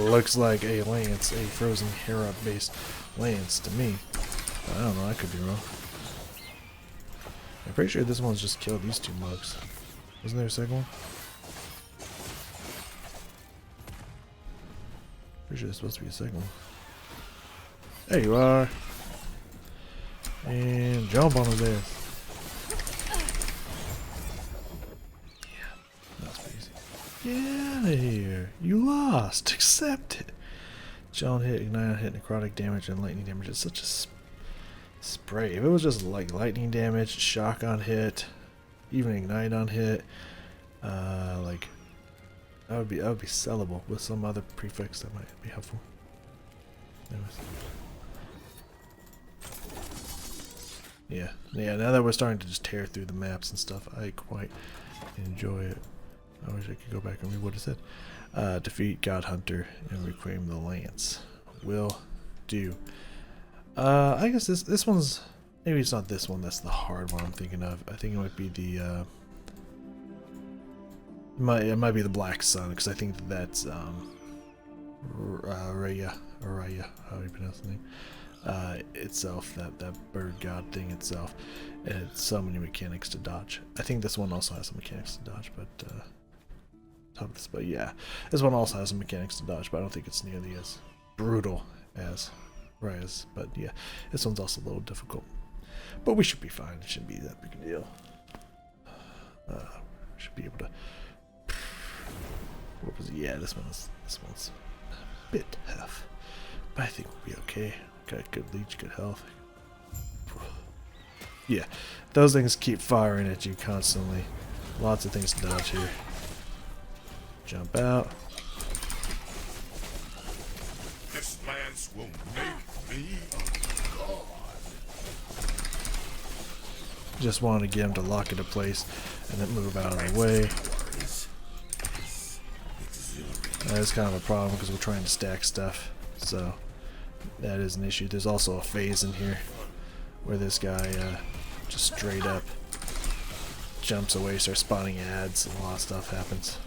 looks like a lance, a frozen Hera based lance to me. But I don't know, I could be wrong. I'm pretty sure this one's just killed these 2 mugs. Wasn't there a second one? Pretty sure there's supposed to be a second one. There you are. And jump on his ass. Yeah, that's pretty easy. Get out of here. You lost. Accept it. Jump hit, ignite hit, necrotic damage, and lightning damage. It's such a spray. If it was just like lightning damage, shock on hit, even ignite on hit, like that would be sellable with some other prefix that might be helpful. Anyways. Yeah. Now that we're starting to just tear through the maps and stuff, I quite enjoy it. I wish I could go back and read what it said. Defeat God Hunter and reclaim the lance. Will do. I guess this one's, maybe it's not this one that's the hard one I'm thinking of. I think it might be the it might be the Black Sun, because I think that's Raya, how do you pronounce the name? Itself, that bird god thing itself. It had so many mechanics to dodge. I think this one also has some mechanics to dodge, but yeah, this one also has some mechanics to dodge, but I don't think it's nearly as brutal as Raya's. But yeah, this one's also a little difficult, but we should be fine. It shouldn't be that big a deal. Should be able to. What was it? Yeah, this one's a bit tough, but I think we'll be okay. Got good leech, good health. Yeah, those things keep firing at you constantly. Lots of things to dodge here. Jump out. This lance will make me a god. Just wanted to get him to lock into place and then move out of the way. That's kind of a problem because we're trying to stack stuff, so that is an issue. There's also a phase in here where this guy just straight up jumps away, starts spawning ads, and a lot of stuff happens.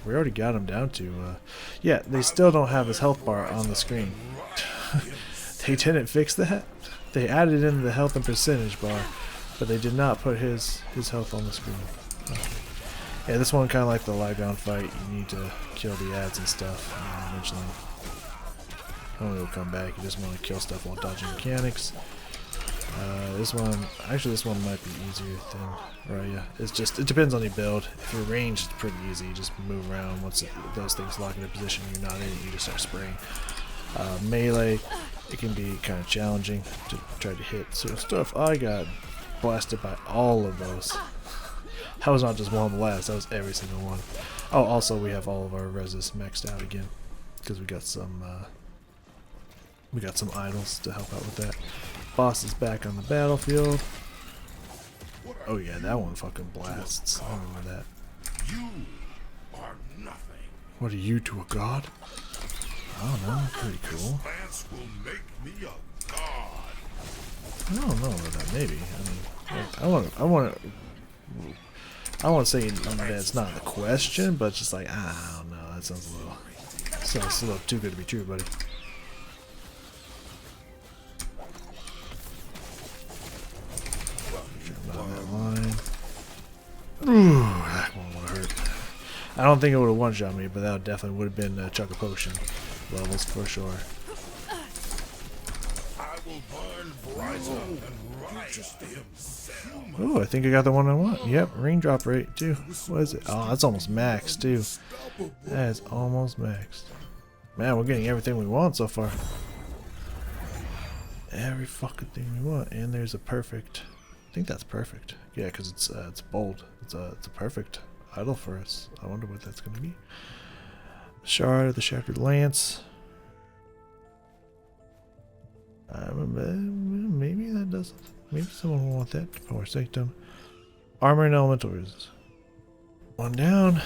We already got him down to, yeah, they still don't have his health bar on the screen. They didn't fix that. They added in the health and percentage bar, but they did not put his health on the screen. Yeah, this one kind of like the Ligon fight. You need to kill the ads and stuff, and eventually I don't know, come back. You just want to kill stuff while dodging mechanics. This one might be easier than Raya. It's just, it depends on your build. If you're ranged, it's pretty easy. You just move around. Once those things lock in a position you're not in, you just start spraying. Melee, it can be kind of challenging to try to hit certain stuff. I got blasted by all of those. That was not just one blast, that was every single one. Oh, also we have all of our reses maxed out again because we got some idols to help out with that. Boss is back on the battlefield. Oh yeah, that one fucking blasts. I remember that. You are nothing. What are you to a god? I don't know, pretty cool. Lance will make me a god. I don't know about that, maybe. I mean, like, I want to say that's not the question, but just like, I don't know, that sounds a little too good to be true, buddy. Down that line. Ooh, that one would have hurt. I don't think it would have one-shot me, but that definitely would have been Chuck a Potion levels for sure. I will burn brighter and rise himself. Oh, I think I got the one I want. Yep, raindrop rate too. What is it? Oh, that's almost maxed too. That is almost maxed. Man, we're getting everything we want so far. Every fucking thing we want, and there's a perfect. I think that's perfect. Yeah, because it's bold. It's a perfect idol for us. I wonder what that's gonna be. Shard of the Shattered Lance. Maybe that doesn't. Maybe someone will want that. Power Sanctum. Armor and Elemental Resist. One down.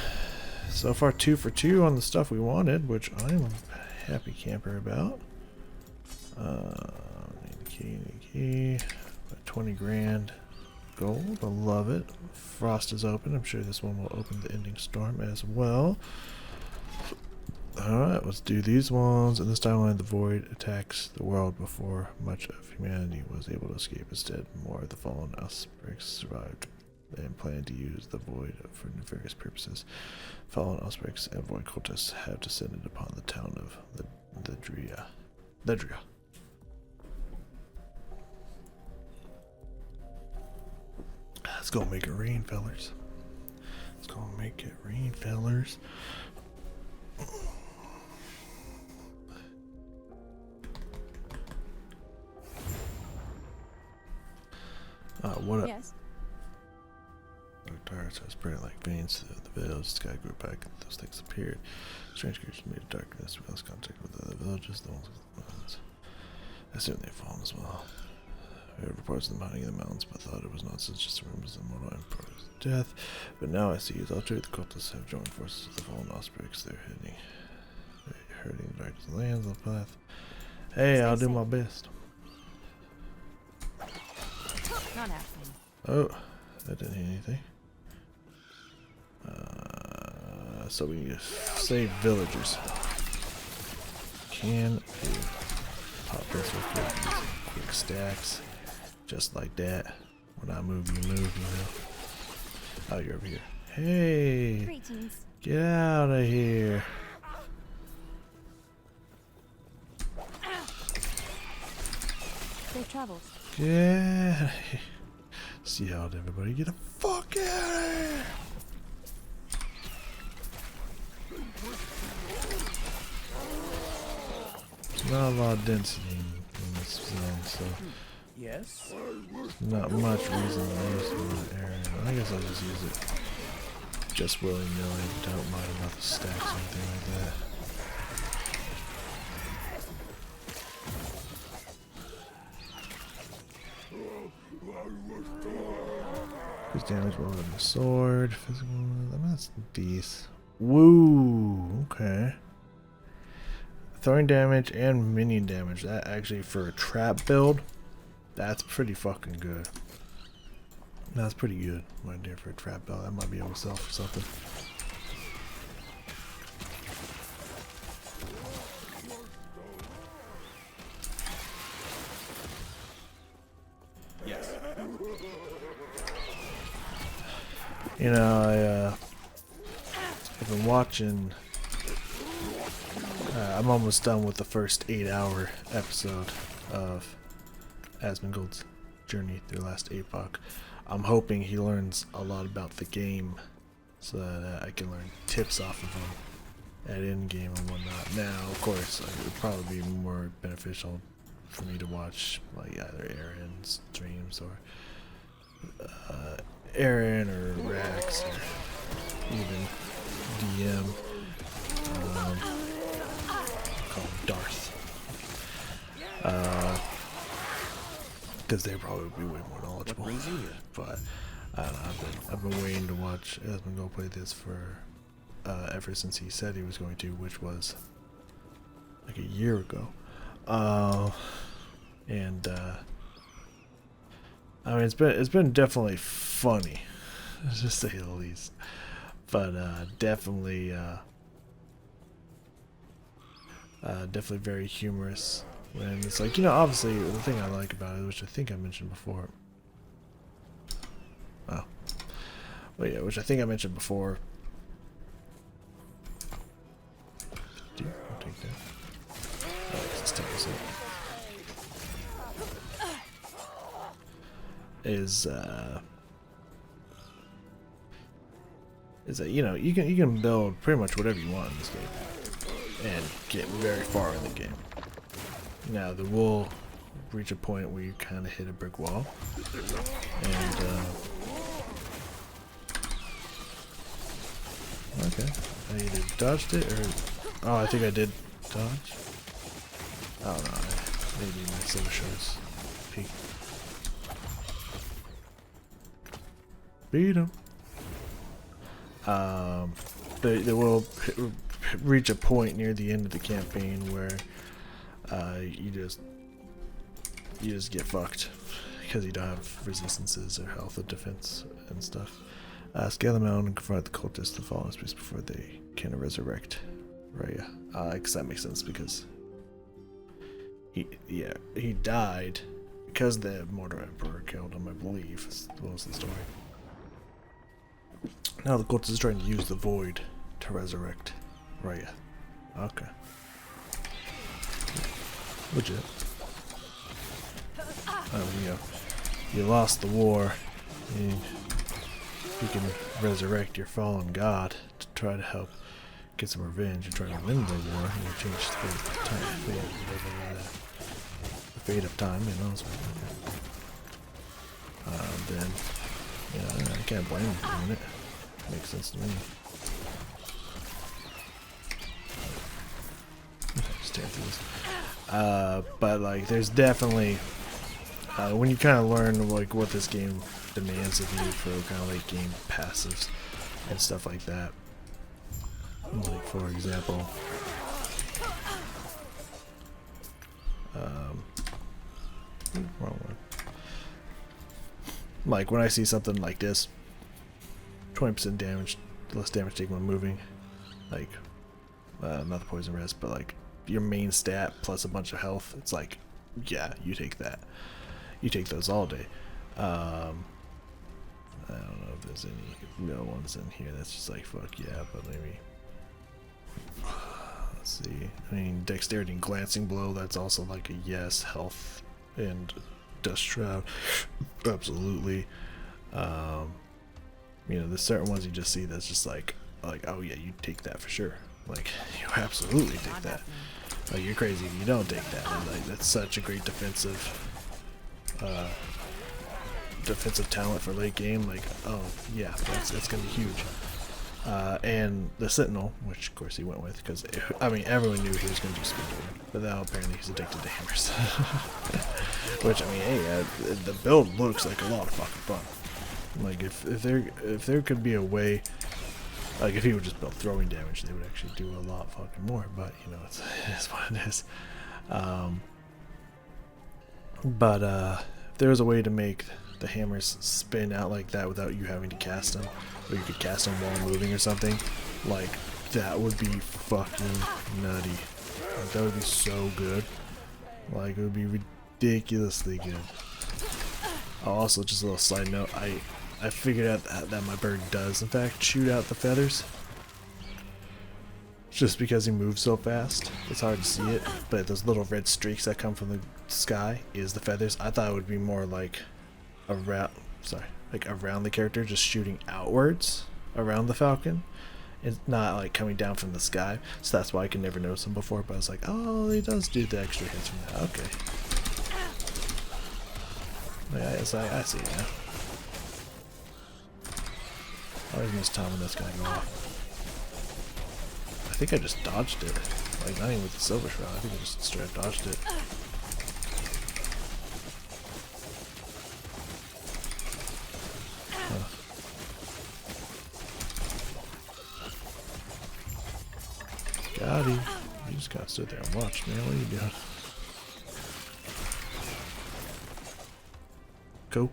So far 2 for 2 on the stuff we wanted, which I'm a happy camper about. Need a key. 20 grand gold. I love it. Frost is open. I'm sure this one will open the Ending Storm as well. Alright, let's do these ones. In this timeline, the Void attacks the world before much of humanity was able to escape. Instead, more of the fallen Ospreys survived and planned to use the Void for nefarious purposes. Fallen Ospreys and Void cultists have descended upon the town of Ledria. Let's go make it rain, fellers. Let's go make it rain, fellers. What up? Yes. Dark has spread like veins through the village. The sky grew back and those things appeared. Strange creatures made darkness. We lost contact with the other villages. The ones I assume they've fallen as well. We heard reports of them hiding in the mountains, but thought it was nonsense, just rumors of mortal emperor's death. But now I see it's altered. The cultists have joined forces with the fallen Ospreys. They're hurting the darkest lands on the path. Hey, I'll do my best. Not happening. Oh, that didn't hit anything. So we need to save villagers. Can do. Pop this real quick. Do some quick stacks. Just like that. When I move, you move, you know. Oh, you're over here. Hey! Greetings. Get out of here. Safe travels. Yeah. See how everybody get the fuck out of here. There's not a lot of density in this zone, so Yes? not much reason to use the area. I guess I'll just use it just willy-nilly. Don't mind about the stacks or anything like that. Increase damage while holding the sword. Physical. I mean, that's decent. Woo! Okay. Throwing damage and minion damage. That actually, for a trap build, that's pretty fucking good. That's pretty good right there for a trap build. That might be able to sell for something. Yes. You know, I've been watching. I'm almost done with the first 8-hour episode of Asmongold's journey through Last Epoch. I'm hoping he learns a lot about the game so that I can learn tips off of him at Endgame and whatnot. Now, of course, it would probably be more beneficial for me to watch like either Aaron's streams or Aaron or Rex or even DM. Call him Darth. Because they probably would be way more knowledgeable. But I don't know, I've been waiting to watch Asmongold play this for ever since he said he was going to, which was like a year ago. And I mean, it's been definitely funny, to say the least. But definitely very humorous. And it's like, you know, obviously the thing I like about it, which I think I mentioned before. Oh, well, yeah, which I think I mentioned before. I'll take that. Oh, let's take this up. Is that, you know, you can build pretty much whatever you want in this game and get very far in the game. Now there will reach a point where you kind of hit a brick wall, and okay, I either dodged it or I think I did dodge. I don't know. Maybe my silver shorts peak. Beat him. They will reach a point near the end of the campaign where you just get fucked because you don't have resistances or health or defense and stuff. Scale them out and confront the cultists to fall in space before they can resurrect Raya. Because that makes sense, because he died because the Mortar Emperor killed him, I believe. What was the story? Now the cultist is trying to use the void to resurrect Raya. Okay. Legit. You lost the war, and you can resurrect your fallen god to try to help get some revenge and try to win the war. You change the fate of time, the fate of time, you know. Then, I can't blame him for doing it. Makes sense to me. Just tear through this. But like, there's definitely when you kind of learn like what this game demands of you for kind of late game passives and stuff like that. Like, for example, wrong one. Like when I see something like this, 20% damage, less damage taken when moving, like not the poison rest, but like your main stat plus a bunch of health, it's like, yeah, you take that. You take those all day. I don't know if there's any real ones in here that's just like, fuck yeah, but maybe. Let's see. I mean, dexterity and glancing blow, that's also like a yes. Health and dust shroud, absolutely. There's certain ones you just see that's just like, oh yeah, you take that for sure. Like, you absolutely take that. Like, you're crazy if you don't take that. And, like, that's such a great defensive talent for late game. Like, oh yeah, that's gonna be huge. And the Sentinel, which of course he went with, because I mean everyone knew he was gonna do speed reading, but now apparently he's addicted to hammers. Which, I mean, hey, the build looks like a lot of fucking fun. Like, if there could be a way, like if he would just build throwing damage, they would actually do a lot fucking more. But it's what it is. But if there was a way to make the hammers spin out like that without you having to cast them, or you could cast them while moving or something, like, that would be fucking nutty. Like, that would be so good. Like, it would be ridiculously good. Also, just a little side note, I figured out that my bird does in fact shoot out the feathers. just because he moves so fast. It's hard to see it, but those little red streaks that come from the sky is the feathers. I thought it would be more like around, like around the character, just shooting outwards around the Falcon. It's not like coming down from the sky, so that's why I could never notice him before. But I was like, oh, he does do the extra hits from that. Okay. Yeah, yes, I see it now. I always miss time when that's gonna go off. I think I just dodged it. Like, not even with the silver shroud. I think I just straight up dodged it. Got him. You just gotta sit there and watch, man. What are you doing? Cool.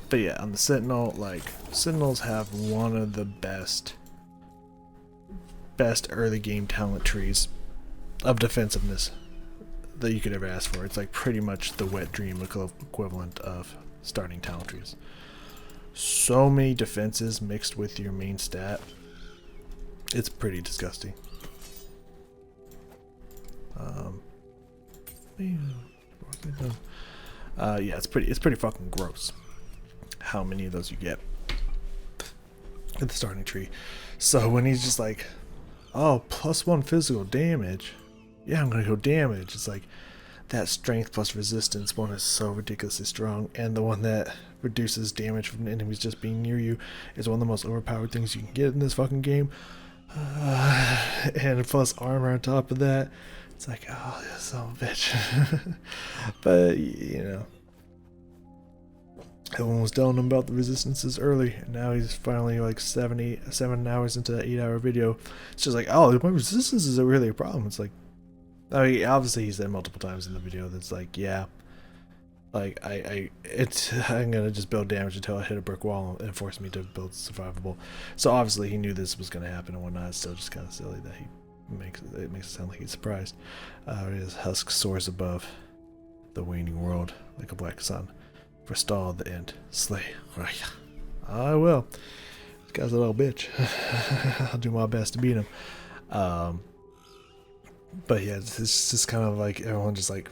But yeah, on the Sentinel, like, Sentinels have one of the best early game talent trees of defensiveness that you could ever ask for. It's like pretty much the wet dream equivalent of starting talent trees. So many defenses mixed with your main stat. It's pretty disgusting. Yeah, it's pretty fucking gross how many of those you get at the starting tree. So when he's just like, oh, +1 physical damage, yeah, I'm gonna go damage. It's like that strength plus resistance one is so ridiculously strong, and the one that reduces damage from enemies just being near you is one of the most overpowered things you can get in this fucking game. And plus armor on top of that. It's like, oh, this son of a bitch. But, you know, everyone was telling him about the resistances early, and now he's finally like 7 hours into that 8-hour video. It's just like, oh, my resistance is really a problem. It's like, I mean, obviously he said multiple times in the video that's like, yeah, like I'm gonna just build damage until I hit a brick wall and force me to build survivable. So obviously he knew this was gonna happen and whatnot. It's still just kind of silly that he makes it sound like he's surprised. His husk soars above the waning world like a black sun. Forestall the end. Slay. I will. This guy's a little bitch. I'll do my best to beat him. But yeah, it's just kind of like everyone just like,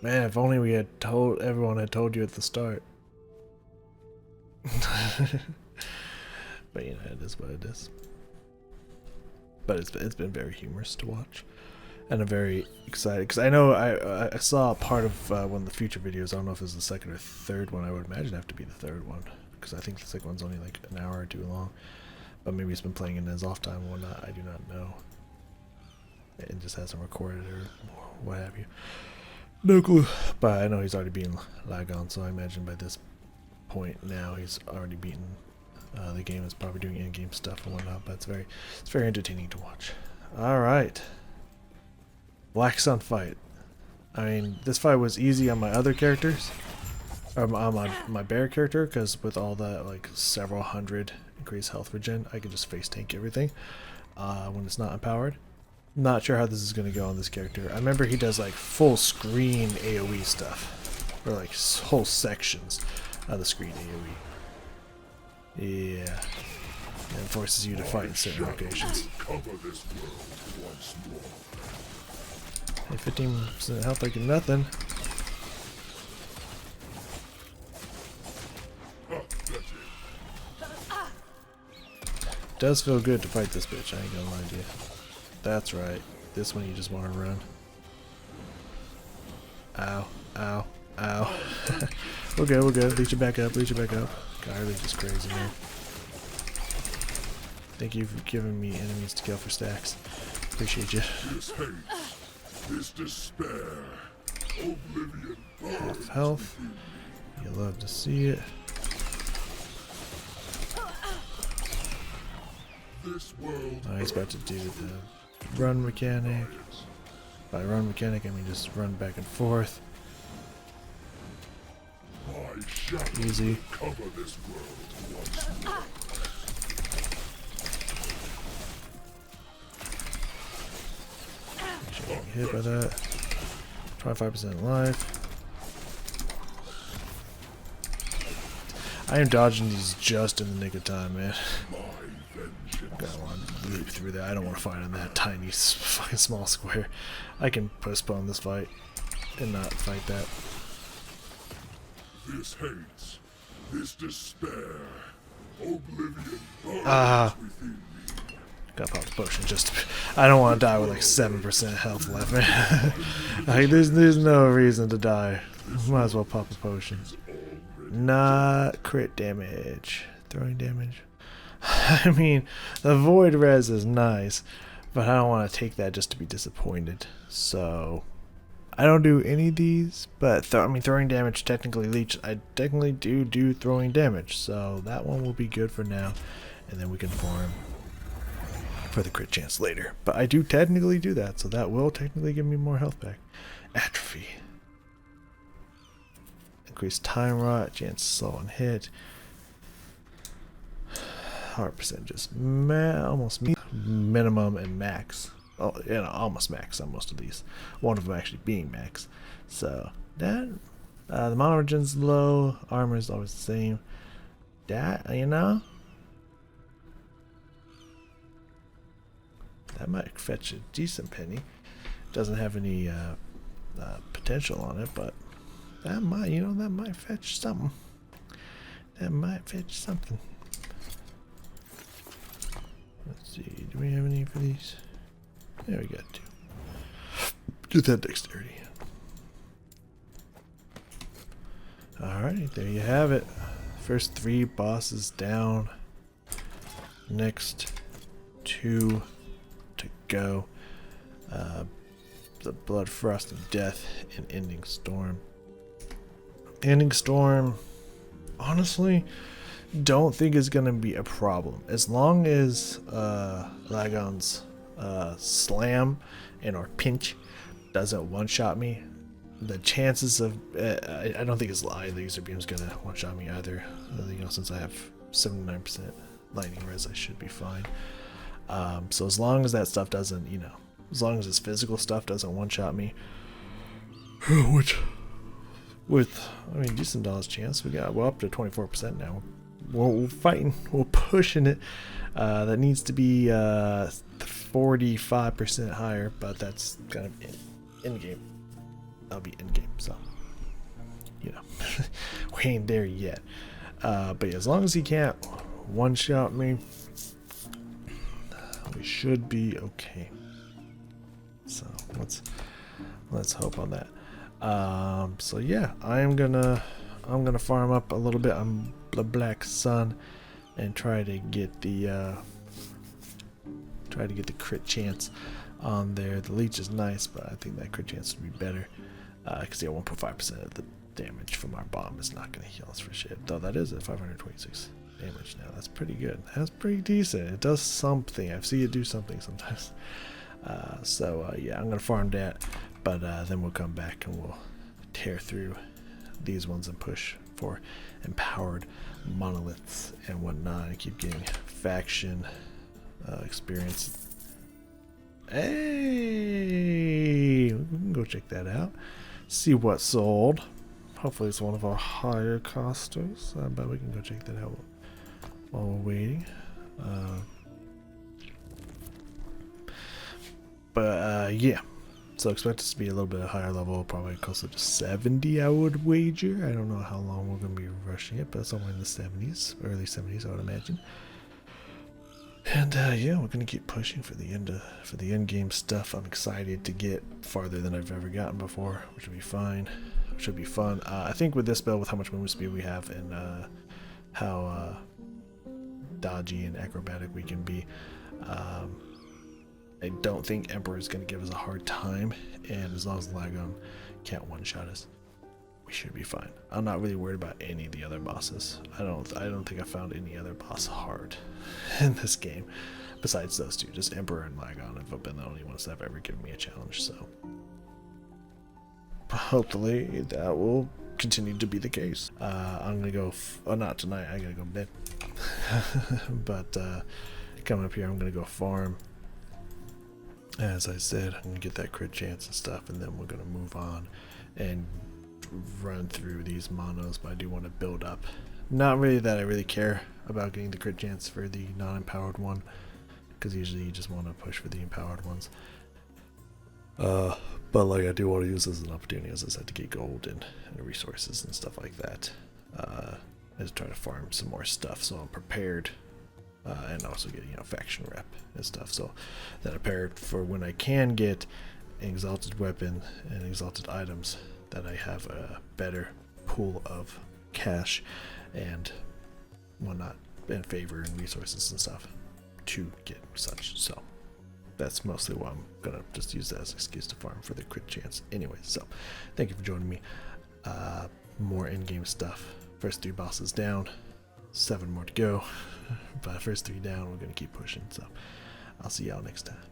man, if only everyone had told you at the start. But you know, it is what it is. But it's been very humorous to watch, and I'm very excited because I know I saw part of one of the future videos. I don't know if it was the second or third one. I would imagine it have to be the third one because I think the second one's only like an hour or two long. But maybe he's been playing in his off time or whatnot. I do not know. It just hasn't recorded or what have you. No clue. But I know he's already being lag on, so I imagine by this point now he's already beaten. The game is probably doing in-game stuff and whatnot, but it's very entertaining to watch. Alright. Black Sun fight. I mean, this fight was easy on my other characters. Or on my bear character, because with all that like several hundred increased health regen, I can just face tank everything when it's not empowered. Not sure how this is going to go on this character. I remember he does like full screen AoE stuff. Or like whole sections of the screen AoE. Yeah. And forces you to fight in certain locations. Hey, 15% health like nothing. Does feel good to fight this bitch, I ain't gonna lie to you. That's right. This one you just want to run. Ow. Ow. Ow. We're good, we're good. Leech it back up, leech it back up. God, our leech is crazy, man. Thank you for giving me enemies to kill for stacks. Appreciate you. This hate, this despair, oblivion. Half health. You love to see it. This world. Oh, he's about to do the run mechanic. By run mechanic, I mean just run back and forth. Easy. Cover this world once more. Getting hit by that. 25% life. I am dodging these just in the nick of time, man. I want to leap through that. I don't want to fight on that tiny fucking small square. I can postpone this fight and not fight that. This hate, this despair, oblivion Ah. burns within me. Gotta pop the potion just I don't want to die with like 7% health left, man. Like, there's no reason to die. Might as well pop the potion. Not crit damage. Throwing damage. I mean, the void res is nice, but I don't want to take that just to be disappointed. So I don't do any of these, but I mean, throwing damage technically leech. I technically do throwing damage, so that one will be good for now, and then we can farm for the crit chance later. But I do technically do that, so that will technically give me more health back. Atrophy. Increased time rot, chance slow on hit. Heart percentages, almost minimum and max. Oh, you know, almost max on most of these. One of them actually being max. So that the mono regen's low, armor is always the same. That, you know, that might fetch a decent penny. Doesn't have any potential on it, but that might, you know, that might fetch something. That might fetch something. Let's see, do we have any for these? Yeah, we got 2. Get that dexterity. Alright, there you have it. First 3 bosses down. Next 2 to go. The Blood Frost of Death and Ending Storm. Ending Storm, honestly, don't think is gonna be a problem as long as Lagon's slam and or pinch doesn't one-shot me. The chances of I don't think his laser beam's gonna one-shot me either. You know, since I have 79% lightning res, I should be fine. So as long as that stuff doesn't, you know, as long as his physical stuff doesn't one-shot me, which with I mean decent dollars chance, we're up to 24% now. We're fighting, we're pushing it. That needs to be 45% higher, but that's kind of in game. That'll be in game, so you know, we ain't there yet. But yeah, as long as he can't one-shot me, we should be okay. So let's hope on that. So yeah, I'm gonna farm up a little bit on the Black Sun and try to get the crit chance on there. The leech is nice, but I think that crit chance would be better because yeah, 1.5% of the damage from our bomb is not going to heal us for shit. Though that is at 526 damage now. That's pretty good. That's pretty decent. It does something. I see it do something sometimes. Yeah, I'm gonna farm that, but then we'll come back and we'll tear through these ones and push for empowered monoliths and whatnot and keep getting faction experience. Hey, we can go check that out, see what's sold. Hopefully it's one of our higher costers, but we can go check that out while we're waiting. Yeah, so expect us to be a little bit higher level, probably closer to 70, I would wager. I don't know how long we're going to be rushing it, but somewhere in the 70s, early 70s, I would imagine. And yeah, we're going to keep pushing for the end game stuff. I'm excited to get farther than I've ever gotten before, which will be fine. Should be fun. I think with this build, with how much movement speed we have and how dodgy and acrobatic we can be, I don't think Emperor is going to give us a hard time, and as long as Lagon can't one-shot us, we should be fine. I'm not really worried about any of the other bosses. I don't think I found any other boss hard in this game besides those two. Just Emperor and Lagon have been the only ones that have ever given me a challenge, so hopefully that will continue to be the case. I'm gonna go not tonight, I gotta go to bed. But coming up here, I'm gonna go farm. As I said, I'm gonna get that crit chance and stuff, and then we're gonna move on and run through these monos. But I do want to build up Not really that I really care about getting the crit chance for the non-empowered one, because usually you just want to push for the empowered ones. But like I do want to use this as an opportunity, as I said, to get gold and resources and stuff like that. Just try to farm some more stuff so I'm prepared, and also get faction rep and stuff, so that I'm prepared for when I can get an exalted weapon and exalted items, that I have a better pool of cash and whatnot, and favor and resources and stuff to get such. So that's mostly why I'm gonna just use that as an excuse to farm for the crit chance anyway. So thank you for joining me. More in-game stuff. First 3 bosses down, 7 more to go. But first 3 down, we're gonna keep pushing. So I'll see y'all next time.